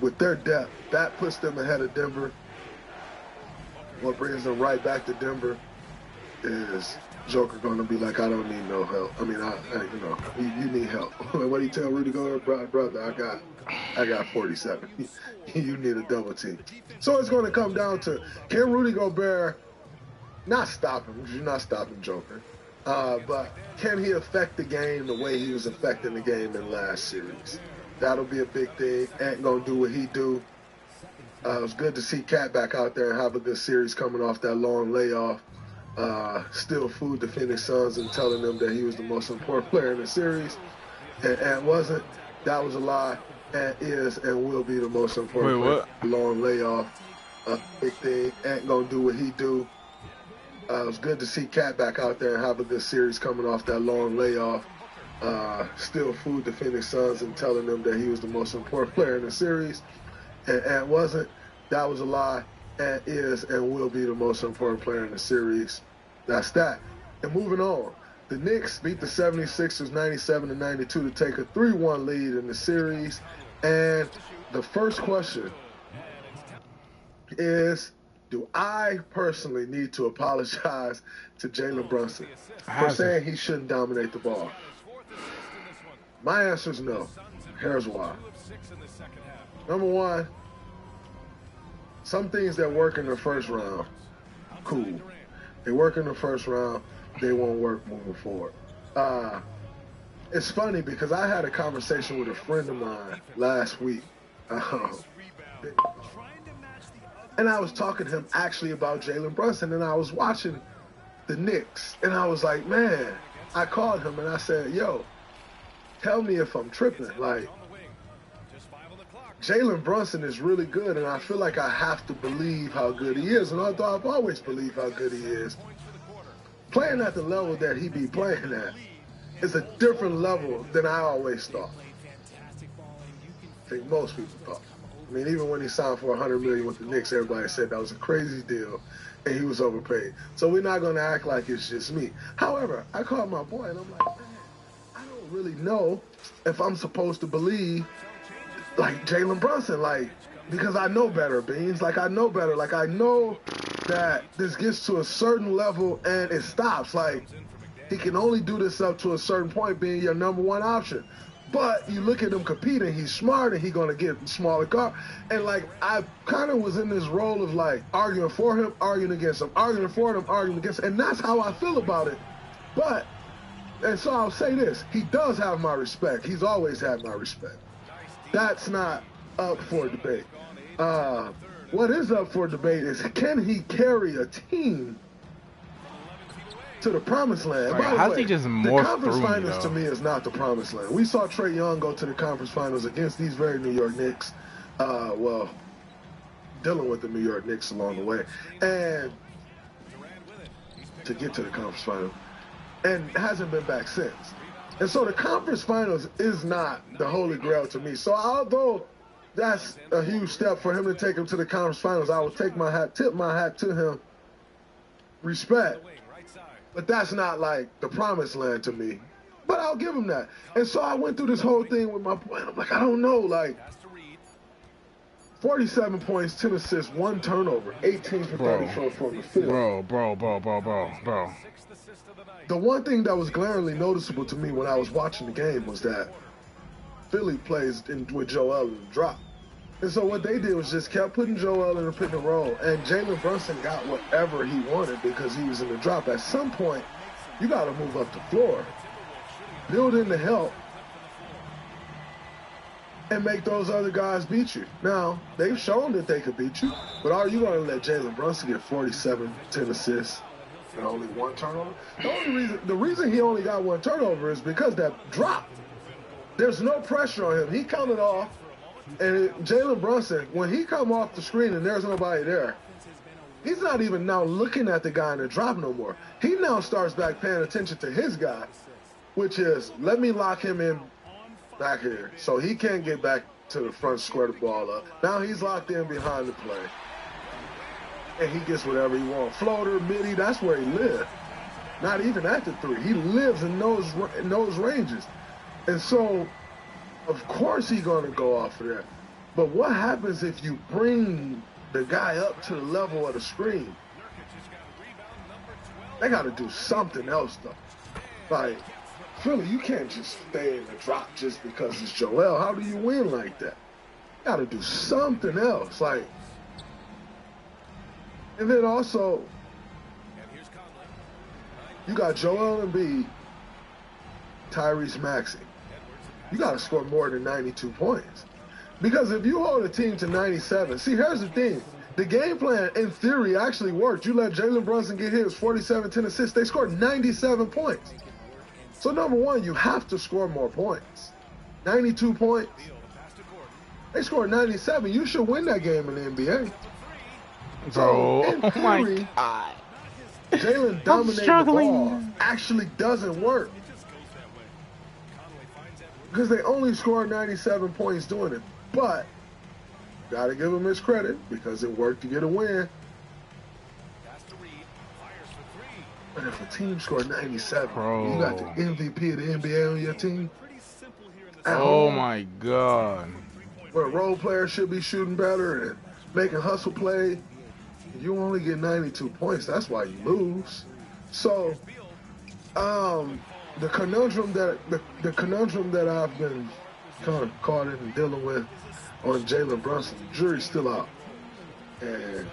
With their depth, that puts them ahead of Denver. What brings them right back to Denver is Joker going to be like, I don't need no help. I mean, you need help. What do you tell Rudy Gobert, brother? I got 47. You need a double team. So it's going to come down to, can Rudy Gobert not stop him? Because you're not stopping Joker. But can he affect the game the way he was affecting the game in last series? That'll be a big thing. Ain't going to do what he do. It was good to see Cat back out there and have a good series coming off that long layoff. Still food to Phoenix Suns and telling them that he was the most important player in the series. And wasn't. That was a lie. And is and will be the most important player. Long layoff. Big thing. Ain't going to do what he do. It was good to see Cat back out there and have a good series coming off that long layoff. Still food to Phoenix Suns and telling them that he was the most important player in the series. And wasn't. That was a lie. And is and will be the most important player in the series. That's that. And moving on. The Knicks beat the 76ers 97-92 to take a 3-1 lead in the series. And the first question is, do I personally need to apologize to Jalen Brunson for saying he shouldn't dominate the ball? My answer is no. Here's why. Number one, some things that work in the first round, cool. They work in the first round, they won't work moving forward. It's funny because I had a conversation with a friend of mine last week. And I was talking to him actually about Jalen Brunson, and I was watching the Knicks, and I was like, man, I called him and I said, yo, tell me if I'm tripping. Like, Jalen Brunson is really good, and I feel like I have to believe how good he is. And although I've always believed how good he is, playing at the level that he be playing at is a different level than I always thought. I think most people thought. I mean, even when he signed for $100 million with the Knicks, everybody said that was a crazy deal, and he was overpaid. So we're not going to act like it's just me. However, I called my boy, and I'm like, man, I don't really know if I'm supposed to believe like Jalen Brunson, like, because I know better, Beans. Like, I know better. Like, I know that this gets to a certain level and it stops. Like, he can only do this up to a certain point, being your number one option. But you look at him competing, he's smart, and he's going to get smaller car. And, like, I kind of was in this role of, like, arguing for him, arguing against him, arguing for him, arguing against him. And that's how I feel about it. But And so I'll say this. He does have my respect. He's always had my respect. That's not up for debate. What is up for debate is, can he carry a team to the promised land? Like, how's he just morphed the conference through finals to me is not the promised land. We saw Trae Young go to the conference finals against these very New York Knicks. Dealing with the New York Knicks along the way. And to get to the conference final. And hasn't been back since. And so the conference finals is not the holy grail to me. So although that's a huge step for him to take him to the conference finals, I will tip my hat to him. Respect. But that's not like the promised land to me. But I'll give him that. And so I went through this whole thing with my boy. I'm like, I don't know, like 47 points, 10 assists, 1 turnover, 18 for 34 from the field. Bro. The one thing that was glaringly noticeable to me when I was watching the game was that Philly plays with Joel in the drop. And so what they did was just kept putting Joel in the pick and roll, and Jalen Brunson got whatever he wanted because he was in the drop. At some point, you got to move up the floor, build in the help, and make those other guys beat you. Now, they've shown that they could beat you, but are you going to let Jalen Brunson get 47, 10 assists, and only 1 turnover? The reason he only got 1 turnover is because that drop. There's no pressure on him. He coming off, and Jalen Brunson, when he come off the screen and there's nobody there, he's not even now looking at the guy in the drop no more. He now starts back paying attention to his guy, which is, let me lock him in back here so he can't get back to the front, square the ball up. Now he's locked in behind the play, and he gets whatever he wants. Floater, midi, that's where he lives. Not even at the 3. He lives in those ranges. And so, of course he's going to go off of that. But what happens if you bring the guy up to the level of the screen? They got to do something else, though. Like, Philly, you can't just stay in the drop just because it's Joel. How do you win like that? You got to do something else. Like, and then also, you got Joel Embiid, Tyrese Maxey. You got to score more than 92 points. Because if you hold a team to 97, see, here's the thing. The game plan, in theory, actually worked. You let Jalen Brunson get his 47, 10 assists. They scored 97 points. So, number one, you have to score more points. 92 points. They scored 97. You should win that game in the NBA. So, in theory, my God. Jalen dominating the ball actually doesn't work. Because they only scored 97 points doing it. But, got to give him his credit because it worked to get a win. But if a team scored 97, you got the MVP of the NBA on your team. Oh, my God. Where role players should be shooting better and making hustle play. You only get 92 points. That's why you lose. So, the conundrum that I've been kind of caught in and dealing with on Jalen Brunson, the jury's still out. And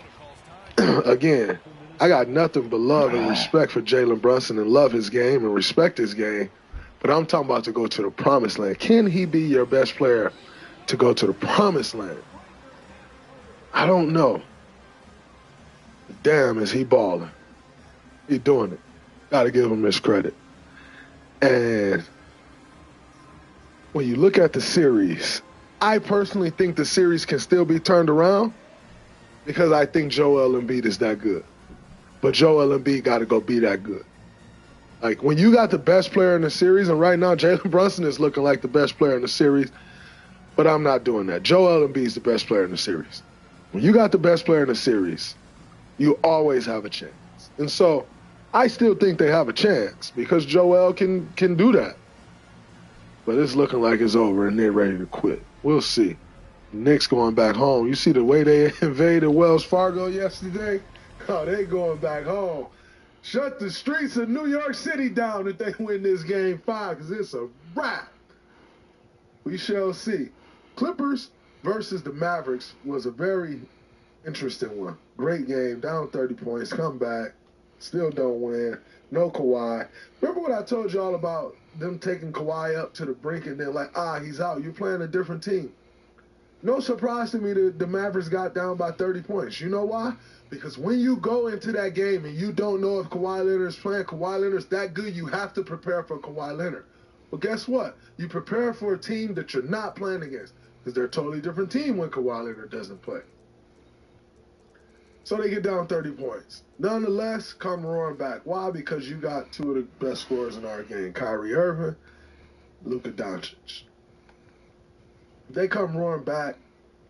again, I got nothing but love and respect for Jalen Brunson and love his game and respect his game. But I'm talking about to go to the promised land. Can he be your best player to go to the promised land? I don't know. Damn, is he balling. He doing it. Got to give him his credit. And when you look at the series, I personally think the series can still be turned around because I think Joel Embiid is that good. But Joel Embiid got to go be that good. Like, when you got the best player in the series, and right now Jalen Brunson is looking like the best player in the series, but I'm not doing that. Joel Embiid is the best player in the series. When you got the best player in the series, you always have a chance. And so I still think they have a chance because Joel can do that. But it's looking like it's over and they're ready to quit. We'll see. Knicks going back home. You see the way they invaded Wells Fargo yesterday? Oh, they going back home. Shut the streets of New York City down if they win this game 5 because it's a wrap. We shall see. Clippers versus the Mavericks was a very interesting one. Great game, down 30 points, come back. Still don't win. No Kawhi. Remember what I told y'all about them taking Kawhi up to the brink and then like, he's out. You're playing a different team. No surprise to me that the Mavericks got down by 30 points. You know why? Because when you go into that game and you don't know if Kawhi Leonard is playing, Kawhi Leonard's that good, you have to prepare for Kawhi Leonard. Well, guess what? You prepare for a team that you're not playing against because they're a totally different team when Kawhi Leonard doesn't play. So they get down 30 points. Nonetheless, come roaring back. Why? Because you got two of the best scorers in our game, Kyrie Irving, Luka Doncic. They come roaring back,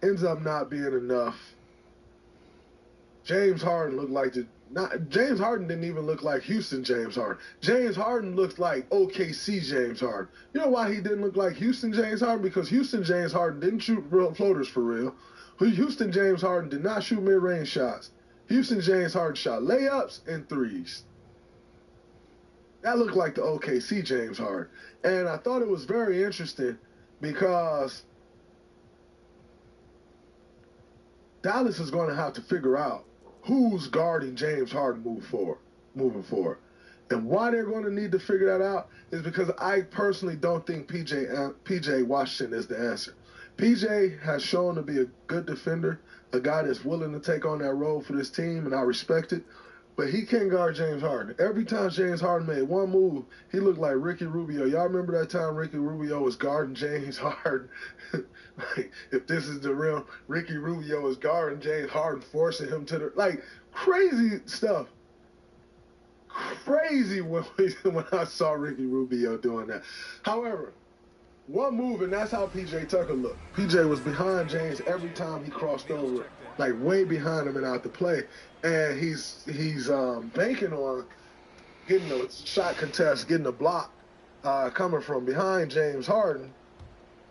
ends up not being enough. James Harden James Harden didn't even look like Houston James Harden. James Harden looked like OKC James Harden. You know why he didn't look like Houston James Harden? Because Houston James Harden didn't shoot real floaters for real. Houston James Harden did not shoot mid-range shots. Houston James Harden shot layups and threes. That looked like the OKC James Harden. And I thought it was very interesting because Dallas is going to have to figure out who's guarding James Harden moving forward. And why they're going to need to figure that out is because I personally don't think PJ Washington is the answer. PJ has shown to be a good defender, a guy that's willing to take on that role for this team, and I respect it. But he can't guard James Harden. Every time James Harden made one move, he looked like Ricky Rubio. Y'all remember that time Ricky Rubio was guarding James Harden? Like, if this is the real Ricky Rubio is guarding James Harden, forcing him to the, like, crazy stuff. Crazy when I saw Ricky Rubio doing that. However, one move, and that's how P.J. Tucker looked. P.J. was behind James every time he crossed over, like way behind him and out the play. And he's banking on getting a shot contest, getting a block coming from behind James Harden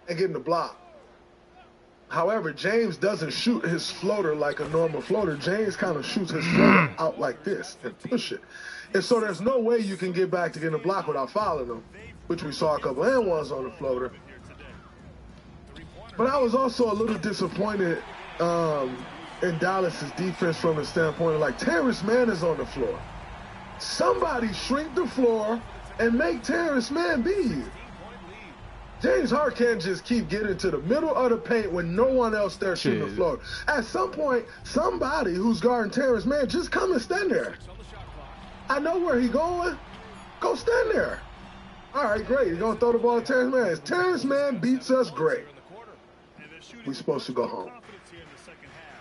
and getting a block. However, James doesn't shoot his floater like a normal floater. James kind of shoots his floater out like this and push it. And so there's no way you can get back to getting a block without fouling him, which we saw a couple and ones on the floater. But I was also a little disappointed in Dallas's defense from the standpoint of, like, Terrence Mann is on the floor. Somebody shrink the floor and make Terrence Mann beat you. James Harden can't just keep getting to the middle of the paint when no one else there shooting the floor. At some point, somebody who's guarding Terrence Mann, just come and stand there. I know where he's going. Go stand there. All right, great. You're going to throw the ball to Terrence Mann. If Terrence Mann beats us, great. We're supposed to go home.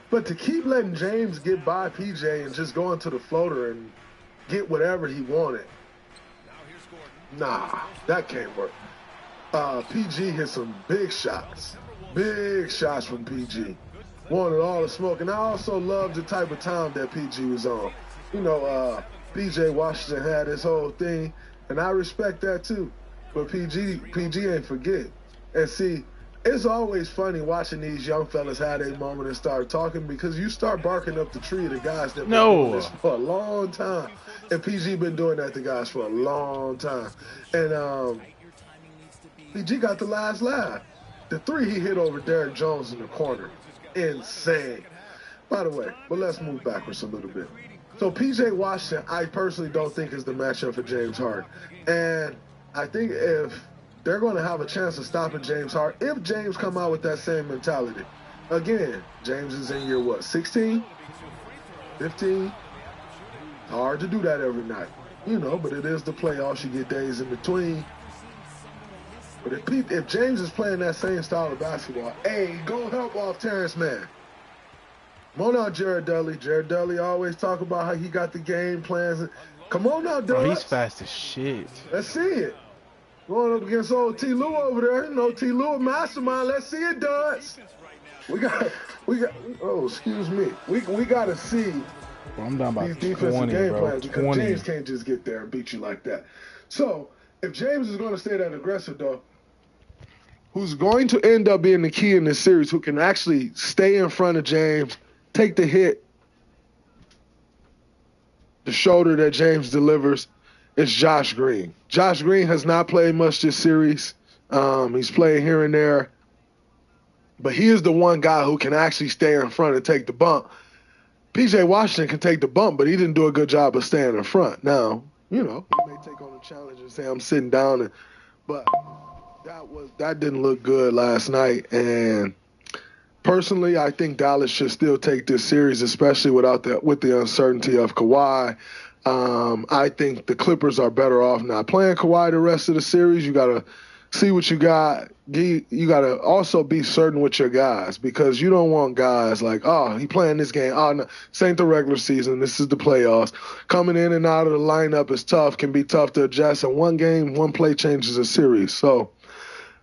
But to keep letting James get by PJ and just go into the floater and get whatever he wanted, nah, that can't work. PG hit some big shots from PG. Wanted all the smoke, and I also loved the type of time that PG was on. You know, PJ Washington had this whole thing, and I respect that too. But PG ain't forget. And see, it's always funny watching these young fellas have their moment and start talking, because you start barking up the tree of the guys that been doing this for a long time. And PG been doing that to guys for a long time. And PG got the last laugh. The three he hit over Derrick Jones in the corner. Insane. By the way, but let's move backwards a little bit. So PJ Washington, I personally don't think is the matchup for James Harden. And I think if they're going to have a chance of stopping James Harden, if James come out with that same mentality. Again, James is in year what, 16? 15? Hard to do that every night. You know, but it is the playoffs. You get days in between. But if James is playing that same style of basketball, hey, go help off Terrence Mann. Come on now, Jared Dudley. Jared Dudley always talk about how he got the game plans. Come on now, Dudley. Bro, he's fast as shit. Let's see it. Going up against old T. Lou over there. You know, T. Lou, mastermind. Let's see it, Duds. We got. Oh, excuse me. We got to see I'm down by these defensive 20, game bro. plans, because 20. James can't just get there and beat you like that. So if James is going to stay that aggressive, though, who's going to end up being the key in this series, who can actually stay in front of James, take the hit, the shoulder that James delivers, it's Josh Green. Josh Green has not played much this series. He's played here and there. But he is the one guy who can actually stay in front and take the bump. P.J. Washington can take the bump, but he didn't do a good job of staying in front. Now, he may take on the challenge and say, I'm sitting down, but that didn't look good last night. And personally, I think Dallas should still take this series, especially with the uncertainty of Kawhi. I think the Clippers are better off not playing Kawhi the rest of the series. You got to see what you got. You got to also be certain with your guys, because you don't want guys like, oh, he playing this game. Oh, no, this ain't the regular season. This is the playoffs. Coming in and out of the lineup is tough, can be tough to adjust. And one game, one play changes a series. So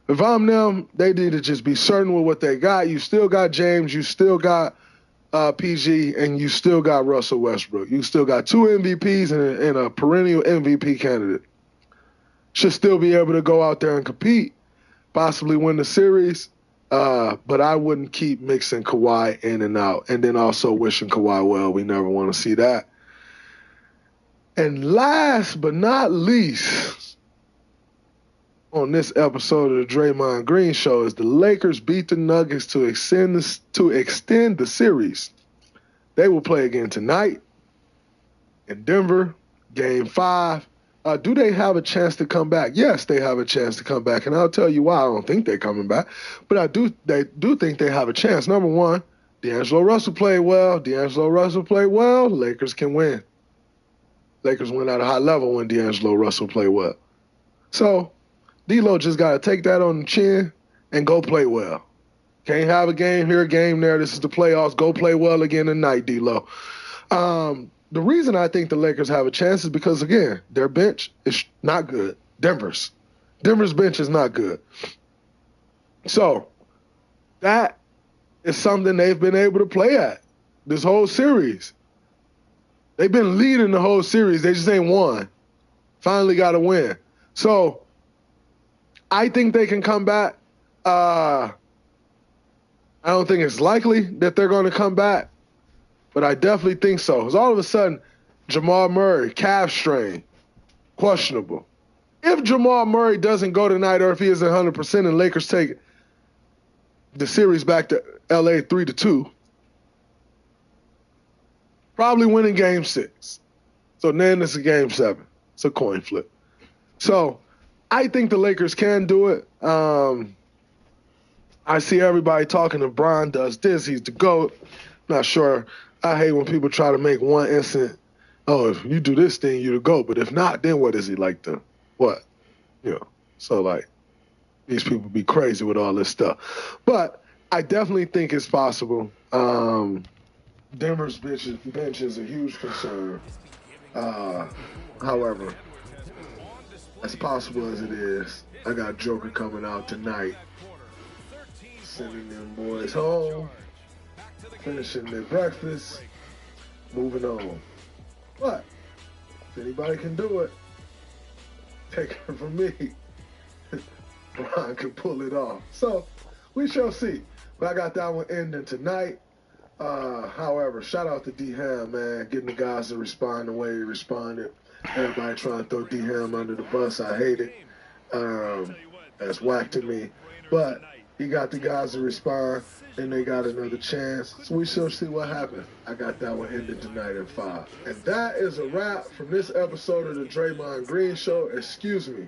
if I'm them, they need to just be certain with what they got. You still got James. You still got PG, and you still got Russell Westbrook. You still got 2 MVPs and a perennial MVP candidate. Should still be able to go out there and compete, possibly win the series, but I wouldn't keep mixing Kawhi in and out, and then also wishing Kawhi well. We never want to see that. And last but not least, on this episode of the Draymond Green Show, is the Lakers beat the Nuggets to extend the series. They will play again tonight in Denver, Game 5. Do they have a chance to come back? Yes, they have a chance to come back, and I'll tell you why I don't think they're coming back. But they do think they have a chance. Number one, D'Angelo Russell played well. Lakers can win. Lakers win at a high level when D'Angelo Russell played well. So D'Lo just got to take that on the chin and go play well. Can't have a game here, a game there. This is the playoffs. Go play well again tonight, D'Lo. The reason I think the Lakers have a chance is because, again, their bench is not good. Denver's bench is not good. So that is something they've been able to play at this whole series. They've been leading the whole series. They just ain't won. Finally got a win. So I think they can come back. I don't think it's likely that they're going to come back, but I definitely think so. Because all of a sudden, Jamal Murray, calf strain, questionable. If Jamal Murray doesn't go tonight, or if he isn't 100% and Lakers take the series back to LA 3-2, probably winning Game 6. So then it's a Game 7. It's a coin flip. So I think the Lakers can do it. I see everybody talking LeBron does this. He's the GOAT. Not sure. I hate when people try to make one instant, oh, if you do this thing, you're the GOAT. But if not, then what is he like to what? So, like, these people be crazy with all this stuff. But I definitely think it's possible. Denver's bench is a huge concern. However, as possible as it is, I got Joker coming out tonight, sending them boys home, finishing their breakfast, moving on. But if anybody can do it, take it from me. Brian can pull it off. So we shall see. But I got that one ending tonight. However, shout out to D-Ham, man, getting the guys to respond the way he responded. Everybody trying to throw D-Ham under the bus. I hate it. That's whack to me. But he got the guys to respond, and they got another chance. So we shall see what happens. I got that one ended tonight at 5. And that is a wrap from this episode of the Draymond Green Show. Excuse me.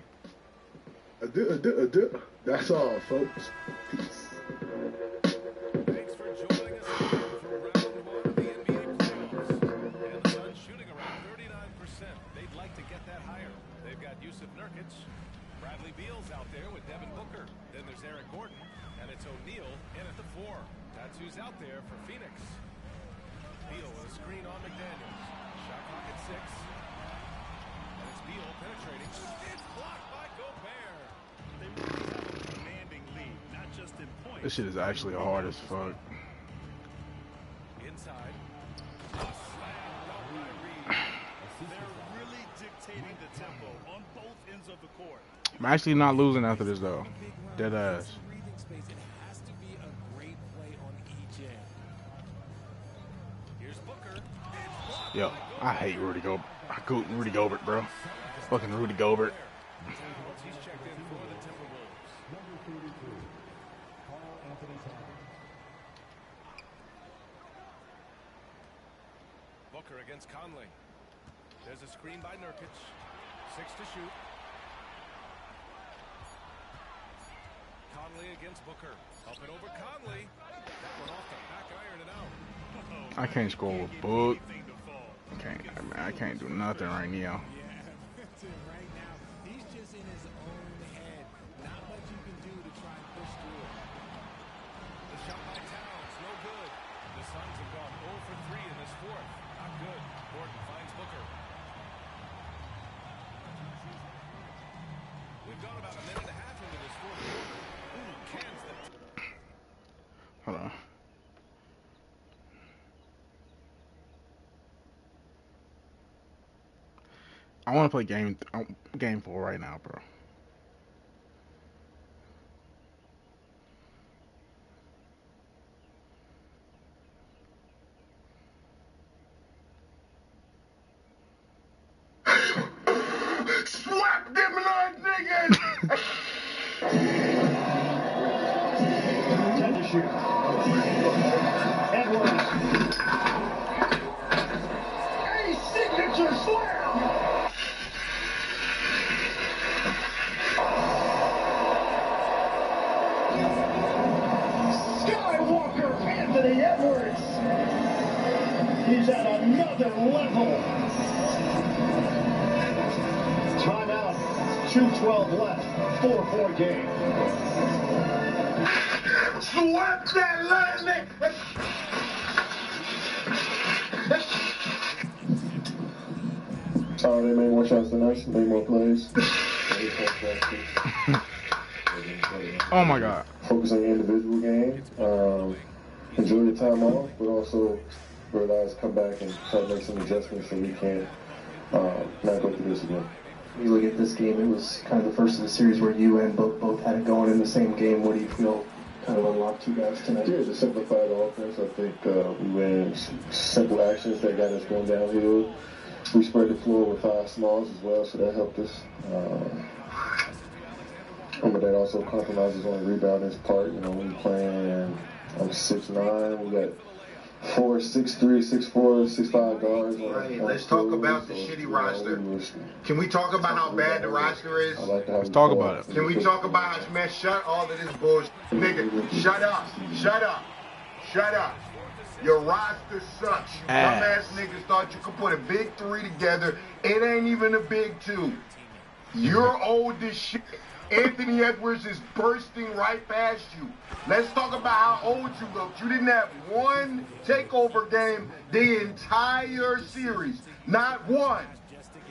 That's all, folks. Peace. Thanks for joining us from round one of the NBA playoffs. And the Suns shooting around 39%. They'd like to get that higher. They've got Yusuf Nurkic. Bradley Beal's out there with Devin Booker. Then there's Eric Gordon. And it's O'Neal in at the 4. That's who's out there for Phoenix. Beal with a screen on McDaniels. Shot clock at 6. And it's Beal penetrating. It's blocked by Gobert. They really have a commanding lead, not just in points. This shit is actually hard as fuck. Inside. A slam dunk by Reed. They're really dictating the tempo on both ends of the court. I'm actually not losing after this, though. Dead ass. It has to be a great play on each end. Here's Booker. Yo, I hate Rudy Gobert. Rudy Gobert, bro. Fucking Rudy Gobert. He's checked in for the Timberwolves. Booker against Conley. There's a screen by Nurkic. 6 to shoot. Conley against Booker. Up and over Conley. That one off the back iron and out. I can't score with Book. I can't do nothing right now. Right now, he's just in his own head. Not much you can do to try and push through it. The shot by Towns, no good. The Suns have gone 0 for 3 in this fourth. Not good. Gordon finds Booker. We've gone about a minute and a half into this fourth quarter. Cans the... Hold on. I want to play game 4 right now, bro. Slap them little niggas! A signature slam! Skywalker Anthony Edwards! He's at another level! Timeout. 2:12 left. 4-4 game. Slap that lightning! They made more shots than us. Made more plays. Oh my God. Focus on the individual game. Enjoy your time off, but also realize come back and try to make some adjustments so we can not go through this again. You look at this game, it was kind of the first of the series where you and both had it going in the same game. What do you feel kind of unlocked you guys tonight? Yeah, just simplified offense. I think we ran simple actions that got us going downhill. We spread the floor with 5 smalls as well, so that helped us. But that also compromises on the rebounding part. You know, when you're playing, I'm 6'9", we got 4, 6'3", 6'4", 6'5" guards. Right, let's talk about the shitty roster. Can we talk about how bad the roster is? Let's talk about it. Can we talk about, man, shut all of this bullshit. Nigga, shut up. Shut up. Shut up. Your roster sucks. You dumbass niggas thought you could put a big 3 together. It ain't even a big 2. You're old as shit. Anthony Edwards is bursting right past you. Let's talk about how old you look. You didn't have one takeover game the entire series. Not one.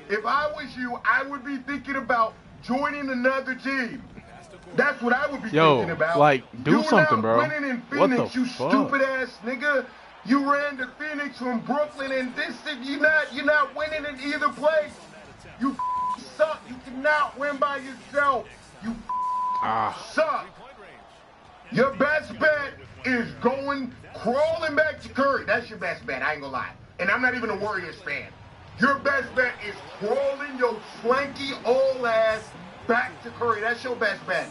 If I was you, I would be thinking about joining another team. That's what I would be thinking about. Like, do something, bro. Winning in Phoenix, what the you fuck? stupid ass nigga. You ran to Phoenix from Brooklyn, and this you're not winning in either place. You suck. You cannot win by yourself. You suck. Your best bet is crawling back to Curry. That's your best bet. I ain't gonna lie. And I'm not even a Warriors fan. Your best bet is crawling your slanky old ass back to Curry. That's your best bet.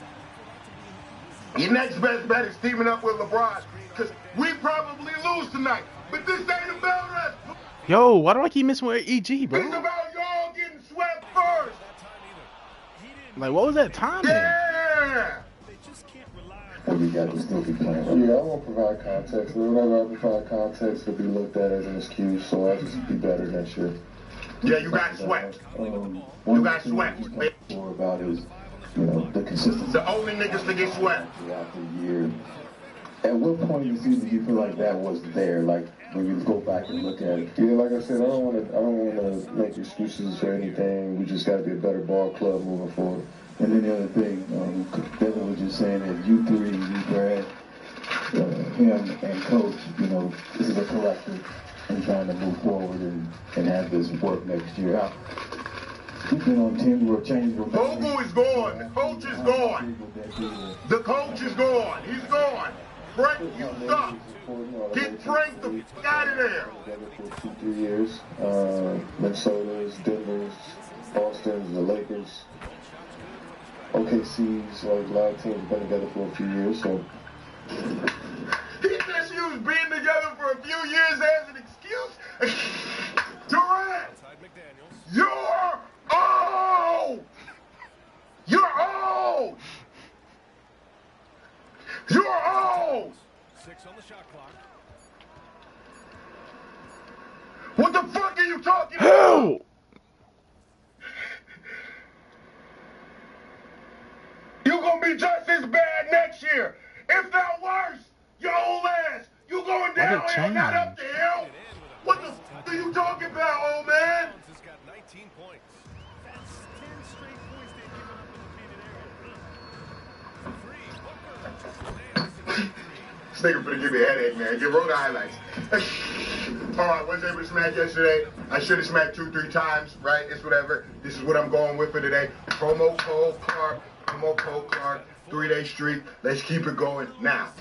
Your next best bet is teaming up with LeBron, because we probably lose tonight. But this ain't about us. Yo, why do I keep missing with EG, bro? It's about y'all getting swept first. Like, what was that timing? Yeah. And we got to still be playing. Yeah, I won't provide context. Whenever I provide context, it'll be looked at as an excuse, so I'll just be better next year. Yeah, you got swept. You got swept. More about is, you know, the consistency. The only niggas to get swept. Throughout the year. At what point in the season do you feel like that was there? Like, when you go back and look at it? Yeah, like I said, I don't want to make excuses for anything. We just got to be a better ball club moving forward. And then the other thing, Devin was just saying that you three, you Brad, him and Coach, you know, this is a collective and trying to move forward and have this work next year out. You've been on Timberwolves, changed your Vogel is gone. The coach is gone. The coach is gone. He's gone. Frank, you suck. Get Frank the f*** out of there. Together for 2-3 years. Minnesota's, Denver's, Boston's, the Lakers, OKC's, like a lot of teams have been together for a few years, so. He just used being together for a few years as an excuse. on the shot clock. What the fuck are you talking about? Hell! You gonna be just as bad next year, if not worse. Your old ass. You going down and not up the hill. What the fuck are you talking about, old man? Has got 19 points. That's 10 straight points they've given up in the painted area. This nigga finna give me a headache, man. Give roll the highlights. Alright, wasn't able to smack yesterday. I should have smacked 2-3 times, right? It's whatever. This is what I'm going with for today. Promo code Clark. 3-day streak. Let's keep it going now.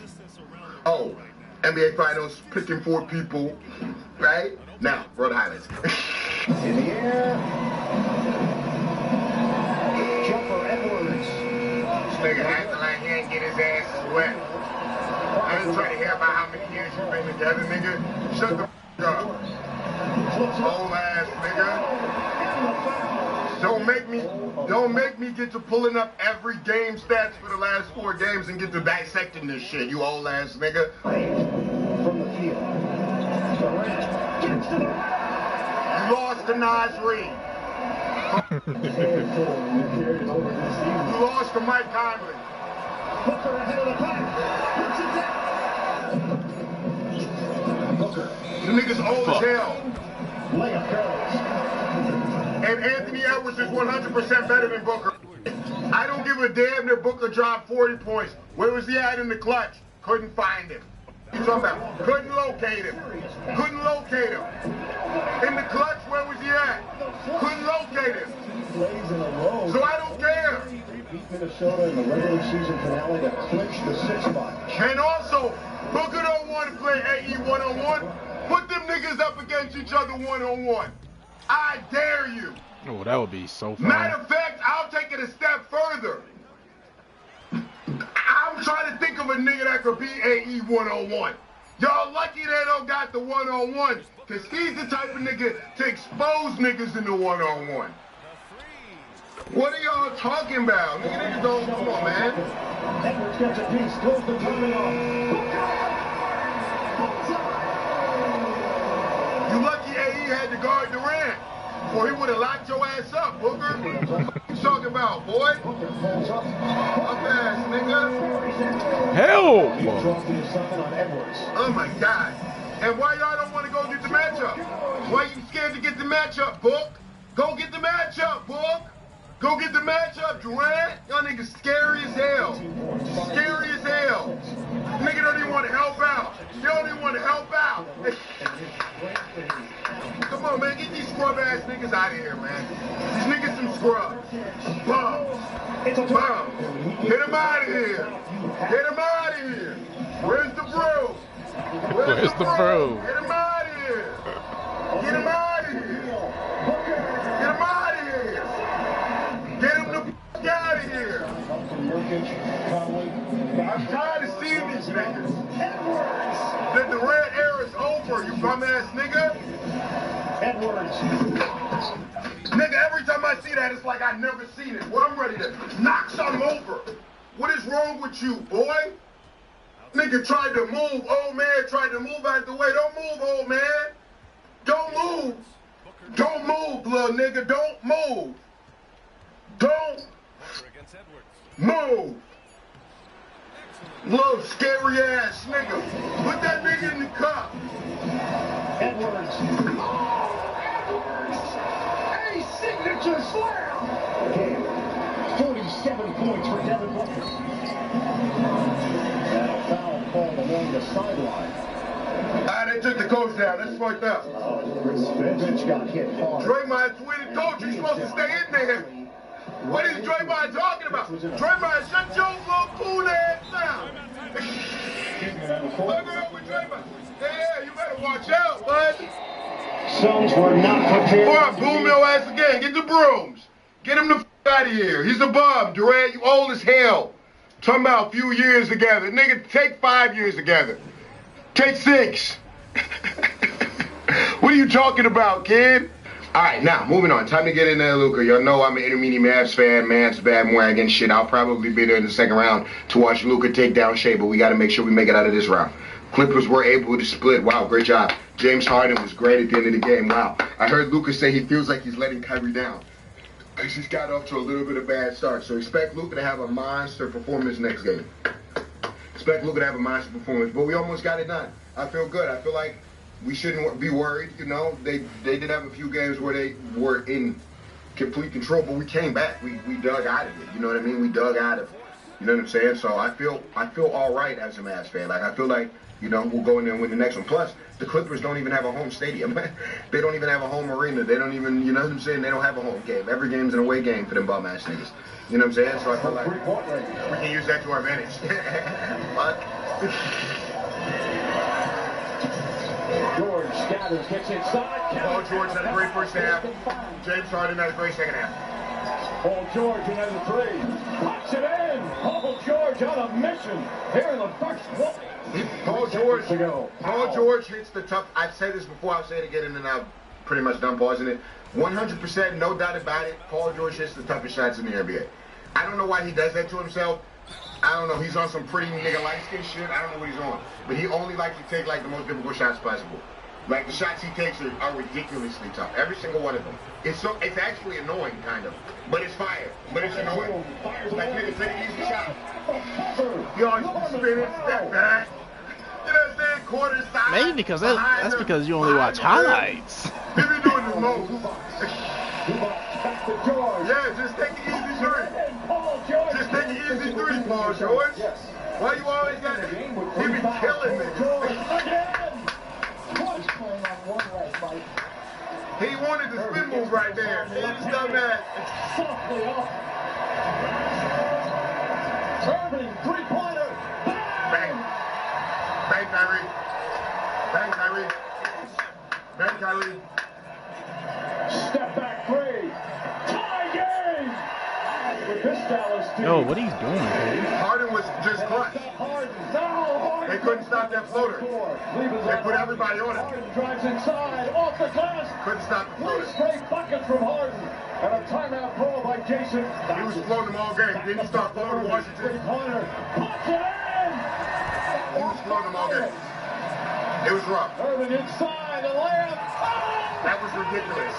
Oh, NBA Finals, picking 4 people, right? Now, roll the highlights. In the air. Jumper Edwards. This nigga acting like he ain't get his ass wet. I ain't trying to hear about how many years you've been together, nigga. Shut the f*** up. Old ass nigga. Don't make me get to pulling up every game stats for the last 4 games and get to dissecting this shit, you old ass nigga. From the field. You lost to Nas Reed. You lost to Mike Conley. Booker ahead of the pack. Puts it down. Booker. The nigga's old as hell. Layup goes. And Anthony Edwards is 100% better than Booker. I don't give a damn that Booker dropped 40 points. Where was he at in the clutch? Couldn't find him. You talking about? Couldn't locate him. Couldn't locate him. In the clutch, where was he at? Couldn't locate him. So I don't care. Beat Minnesota in the regular season finale to clinch the 6th spot. And also, Booker don't want to play AE one-on-one. Put them niggas up against each other one-on-one. I dare you. Oh, that would be so fun. Matter of fact, I'll take it a step further. I'm trying to think of a nigga that could be AE one-on-one. Y'all lucky they don't got the one-on-one, because he's the type of nigga to expose niggas in the one-on-one. What are y'all talking about? Niggas don't, come on, man. Edwards gets a piece, throws the timing off. You lucky AE had to guard Durant, or he would have locked your ass up, Booker. What you talking about, boy? Up ass, nigga. Hell! Oh my God. And why y'all don't want to go get the matchup? Why you scared to get the matchup, Book? Go get the matchup, Book. Go get the matchup, Durant. Y'all niggas scary as hell. Scary as hell. Nigga don't even want to help out. They don't even want to help out. Come on, man. Get these scrub ass niggas out of here, man. These niggas some scrubs. Bums. Bums. Get them out of here. Get them out of here. Where's the bro? Where's the bro? Get him out of here. Get him out of here. Get him out of here. Get him the f*** out of here. I'm tired of seeing these niggas. The Durant era is over, you bum ass nigga. Edwards. Nigga, every time I see that, it's like I never seen it. Well, I'm ready to knock something over. What is wrong with you, boy? Nigga tried to move. Old man tried to move out the way. Don't move, old man. Don't move. Don't move, little nigga. Don't move. Don't move. Little scary ass nigga. Put that nigga in the cup. Edwards. A signature slam. Okay. 47 points for Devin Booker. And a foul called along the sideline. They took the coach down. That's fucked up. Bitch got hit hard. Draymond tweeted, coach, you're supposed to stay in there. What is Draymond talking about? Draymond, shut your little cool ass down. What's up with Draymond? Yeah, you better watch out, bud. Suns were not prepared. Boy, boom your ass again. Get the brooms. Get him the f out of here. He's a bum, Durant. You old as hell. Talking about a few years together. Nigga, take 5 years together. Take 6. What are you talking about, kid? All right, now, moving on. Time to get in there, Luka. Y'all know I'm an intermediate Mavs fan, Mavs bandwagon shit. I'll probably be there in the second round to watch Luka take down Shea, but we got to make sure we make it out of this round. Clippers were able to split. Wow, great job. James Harden was great at the end of the game. Wow. I heard Luka say he feels like he's letting Kyrie down because he's got off to a little bit of a bad start. So expect Luka to have a monster performance next game. Expect Luka to have a monster performance. But we almost got it done. I feel good. I feel like we shouldn't be worried. You know, they did have a few games where they were in complete control, but we came back. We dug out of it. You know what I mean? We dug out of it. You know what I'm saying? So I feel all right as a Mavs fan. Like, I feel like, you know, we'll go in there and win the next one. Plus, the Clippers don't even have a home stadium. They don't even have a home arena. They don't even, you know what I'm saying? They don't have a home game. Every game's an away game for them bum-ass niggas. You know what I'm saying? So I feel like we can use that to our advantage. George gathers, gets inside. Paul George had a great first half. James Harden had a great second half. Paul George, another three. Puts it in. Paul George on a mission here in the first one. Paul George hits the tough. I've said this before. I'll say it again, and then I'll pretty much done pausing it. 100%, no doubt about it. Paul George hits the toughest shots in the NBA. I don't know why he does that to himself. I don't know. He's on some pretty nigga light-skin shit. I don't know what he's on. But he only likes to take, like, the most difficult shots possible. Like, the shots he takes are ridiculously tough. Every single one of them. It's actually annoying, kind of. But it's fire. But it's annoying. Like, nigga, take an easy shot. You always spin it, step back. You know what I'm saying? Quarter side. Maybe because that's because you only watch highlights. He be doing the most. Yeah, just take an easy three. Just take an easy three, Paul George. Why you always got to? He be killing me. He wanted the spin move right there. He just done that. Irving, three-pointer. Bang. Bang, Kyrie. Bang, Kyrie. Bang, Kyrie. Step back three. Tie game. With this Dallas team. Yo, what are you doing, man? Harden was just crushed. They couldn't stop that floater. They put everybody on it. Harden drives inside, off the glass. Couldn't stop the floater. Straight buckets from Harden. And a timeout call by Jason. He was floating them all game. Didn't he start floating Washington? Corner. Puts it in. He was floating them all game. It was rough. Irving inside, a layup. That was ridiculous.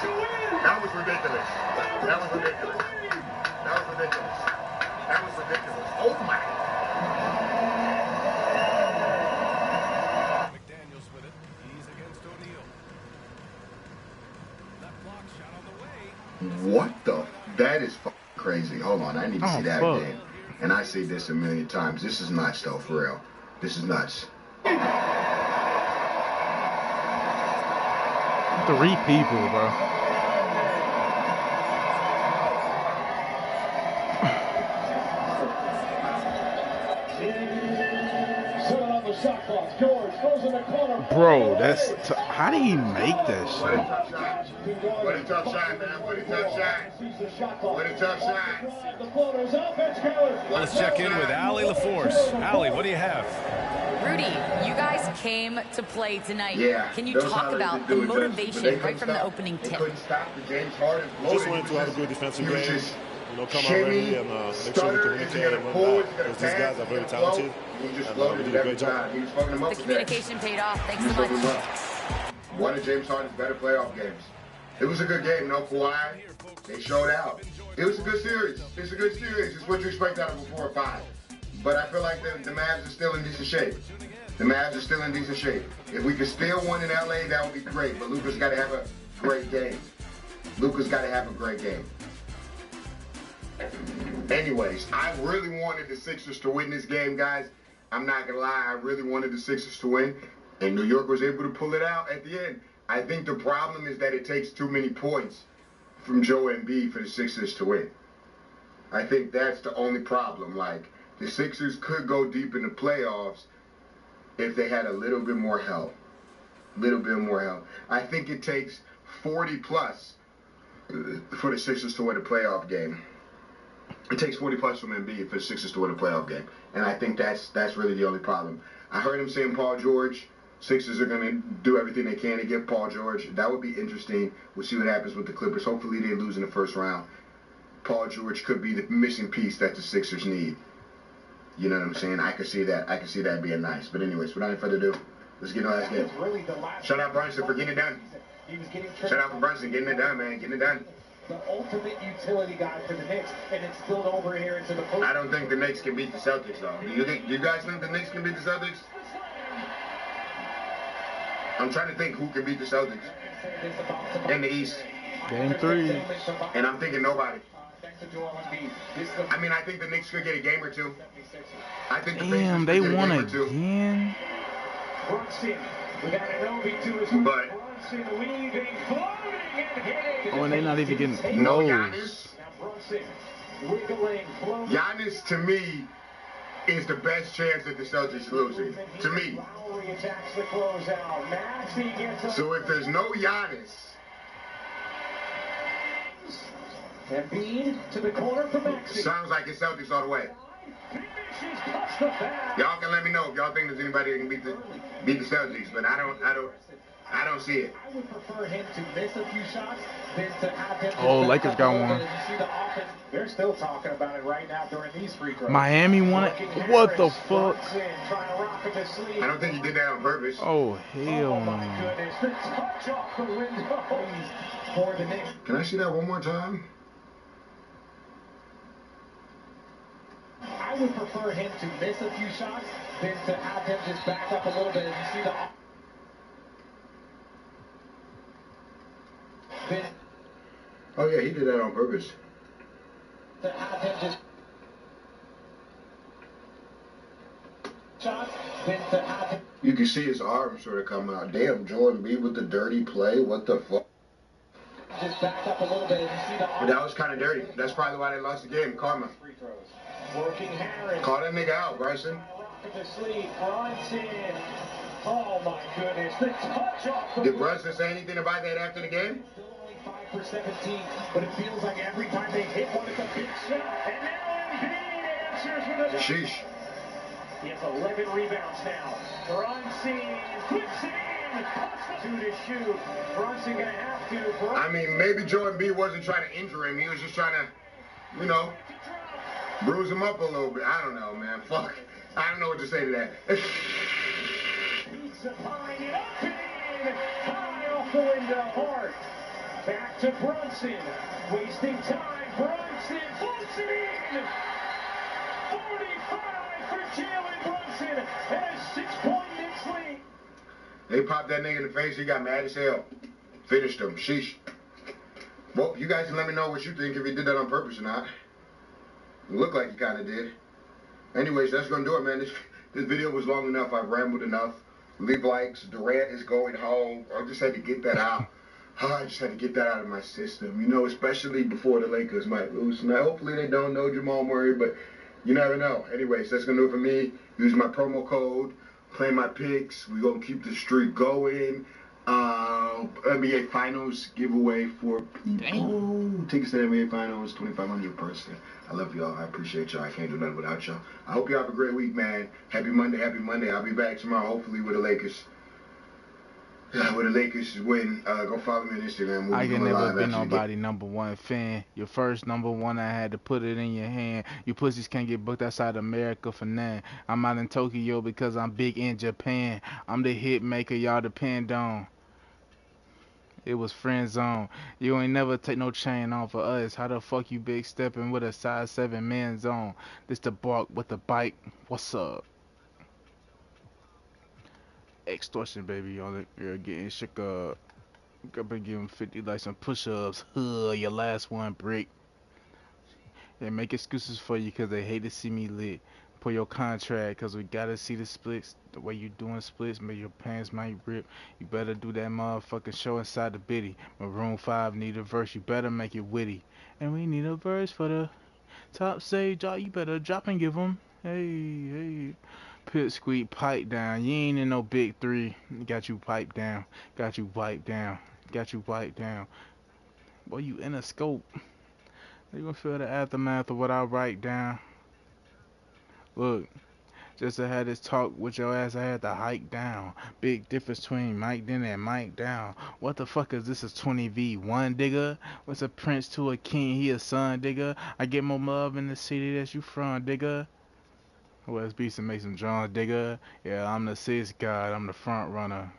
That was ridiculous. That was ridiculous. That was ridiculous. That was ridiculous. Oh my. McDaniels with it. He's against O'Neal. That block shot on the way. What the? That is crazy. Hold on, I need to see that again. And I say this a million times. This is nuts, though, for real. This is nuts. 3 people, bro. Bro, that's how did he make that shit? What a tough shot, man. What a tough shot. What a tough shot. Let's check in with Allie LaForce. Allie, what do you have? Rudy, you guys came to play tonight. Yeah. Can you talk about the motivation right from the opening tip? Couldn't stop the James Harden. Just wanted to have a good defensive game. You know, come out ready and make sure we communicate and whatnot. Because these guys are very talented. And we did a great job. The communication paid off. Thanks so much. One of James Harden's better playoff games. It was a good game, no Kawhi. They showed out. It was a good series. It's a good series. It's what you expect out of a 4 or 5. But I feel like the Mavs are still in decent shape. The Mavs are still in decent shape. If we could steal one in LA, that would be great. But Luka's got to have a great game. Luka's got to have a great game. Anyways, I really wanted the Sixers to win this game, guys. I'm not going to lie. I really wanted the Sixers to win. And New York was able to pull it out at the end. I think the problem is that it takes too many points from Joe Embiid for the Sixers to win. I think that's the only problem. Like, the Sixers could go deep in the playoffs if they had a little bit more help. I think it takes 40 plus for the Sixers to win a playoff game. It takes 40 plus from Embiid for the Sixers to win a playoff game. And I think that's really the only problem. I heard him saying Paul George. Sixers are going to do everything they can to get Paul George. That would be interesting. We'll see what happens with the Clippers. Hopefully they lose in the first round. Paul George could be the missing piece that the Sixers need. You know what I'm saying? I could see that. I could see that being nice. But anyways, without any further ado, let's get in the last game. Shout out Brunson for getting it done. Shout out for Brunson getting it done, man. Getting it done. The ultimate utility guy for the Knicks, and it's spilled over here into the post. I don't think the Knicks can beat the Celtics, though. Do you guys think the Knicks can beat the Celtics? I'm trying to think who can beat the Celtics in the East. Game 3. And I'm thinking nobody. I mean, I think the Knicks could get a game or two. I think the Damn, they won again. But and they're not even getting close. No Giannis. Giannis, to me, is the best chance that the Celtics losing. To me. So if there's no Giannis. Embiid to the corner for Maxey. Sounds like it's Celtics all the way. Y'all can let me know if y'all think there's anybody that can beat the Celtics, but I don't see it. I would prefer him to miss a few shots than to have him. Oh, Lakers got one. You see the offense. They're still talking about it right now during these free throws. Miami won it. What the fuck? I don't think he did that on purpose. Oh hell. Oh my goodness! The touch off the window for the Knicks. Can I see that one more time? I would prefer him to miss a few shots than to have him just back up a little bit. And you see the. Oh yeah, he did that on purpose. To have him just. Shots than to have him. You can see his arm sort of come out. Damn, Jordan B with the dirty play. What the fuck? Just back up a little bit and you see the. But that was kind of dirty. That's probably why they lost the game. Karma. Working Harris. Call that nigga out, Bryson. Brunson. Oh my goodness. The touch off the. Did Brunson say anything about that after the game? Still only 5 for 17, but it feels like every time they hit one, it's a big shot. And now Embiid answers with a. Sheesh. He has 11 rebounds now. Brunson puts it in. 2 to shoot. Brunson gonna have to. I mean, maybe Jordan B wasn't trying to injure him. He was just trying to, you know, bruise him up a little bit. I don't know, man. Fuck. I don't know what to say to that. High off the window, hard. Back to Brunson. Wasting time. Brunson puts it in. 45 for Jalen Brunson. And a 6-point Knicks lead. They popped that nigga in the face. He got mad as hell. Finished him. Sheesh. Well, you guys can let me know what you think if he did that on purpose or not. It looked like he kind of did. Anyways, that's going to do it, man. This video was long enough. I've rambled enough. Leave likes. Durant is going home. I just had to get that out. I just had to get that out of my system. You know, especially before the Lakers might lose. Now, hopefully they don't know Jamal Murray, but you never know. Anyways, that's going to do it for me. Use my promo code. Play my picks. We're going to keep the streak going. NBA Finals giveaway for people. Tickets to the NBA Finals, $2,500 a person. I love y'all. I appreciate y'all. I can't do nothing without y'all. I hope y'all have a great week, man. Happy Monday. Happy Monday. I'll be back tomorrow, hopefully, with the Lakers. With the Lakers win. Go follow me on Instagram. I can never be nobody #1 fan. Your first #1, I had to put it in your hand. You pussies can't get booked outside America for none. I'm out in Tokyo because I'm big in Japan. I'm the hit maker y'all depend on. It was friend zone. You ain't never take no chain off of us. How the fuck you big stepping with a size 7 man's on? This the bark with the bike. What's up? Extortion, baby. On it. You're getting shook up. Gonna give him 50 like some push-ups. Your last one, brick. They make excuses for you because they hate to see me lit. Pull your contract because we gotta see the splits. The way you doing splits, maybe your pants might rip. You better do that motherfucking show inside the biddy. Maroon 5 need a verse, you better make it witty. And we need a verse for the top sage, y'all. You better drop and give them. Hey. Pit squeak, pipe down. You ain't in no big 3. Got you piped down. Got you wiped down. Got you wiped down. Boy, you in a scope. You gonna feel the aftermath of what I write down. Look, just to have this talk with your ass, I had to hike down. Big difference between Mike then and Mike down. What the fuck is this? Is 20v1, digga? What's a prince to a king? He a son, digga. I get more love in the city that you from, digga. West Beast and make some John Digger. Yeah, I'm the sixth guy. I'm the front runner.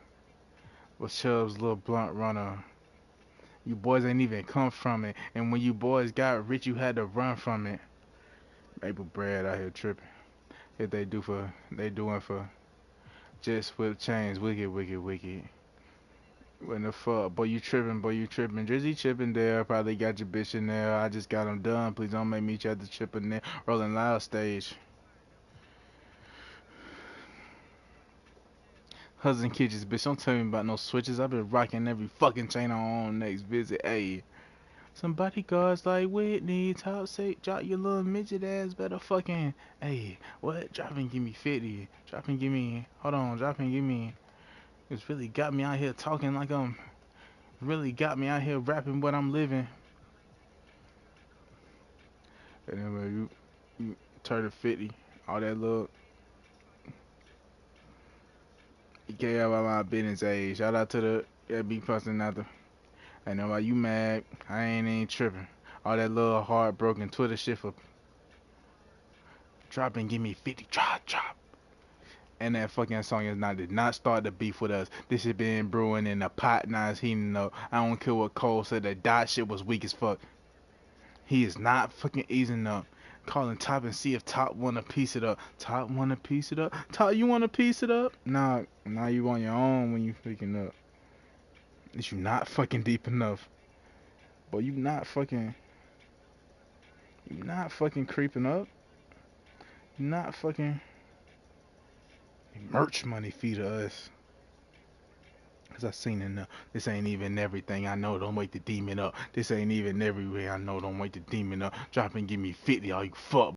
But Chubb's little blunt runner. You boys ain't even come from it. And when you boys got rich, you had to run from it. Maple bread out here tripping. If they doing for just whip chains. Wicked, wicked, wicked. When the fuck, boy, you tripping, boy, you tripping. Drizzy chipping there, probably got your bitch in there. I just got him done. Please don't make me try to chip in there. Rolling Loud stage. Husband kitchens, bitch, don't tell me about no switches. I've been rocking every fucking chain on next visit. Ayy. Some bodyguards like Whitney, top say, drop your little midget ass, better fucking, ayy, what? Drop and give me 50. Drop and give me, hold on, drop and give me. It's really got me out here talking like I'm, really got me out here rapping what I'm living. Anyway, you turn to 50, all that little. You can't have my business, ayy. Shout out to the big person out there. I know why you mad. I ain't tripping. All that little heartbroken Twitter shit for drop and give me 50. Drop. And that fucking song did not start the beef with us. This has been brewing in the pot, now it's heating up. I don't care what Cole said, that dot shit was weak as fuck. He is not fucking easing up. Calling Top and see if Top wanna piece it up. Top wanna piece it up? Top, you wanna piece it up? Nah, you on your own when you picking up. At least you not fucking deep enough. But you not fucking creeping up. You not fucking merch money feed us. Cause I seen enough. This ain't even everything I know. Don't wake the demon up. This ain't even everywhere I know. Don't wake the demon up. Drop and give me 50. All you fuck.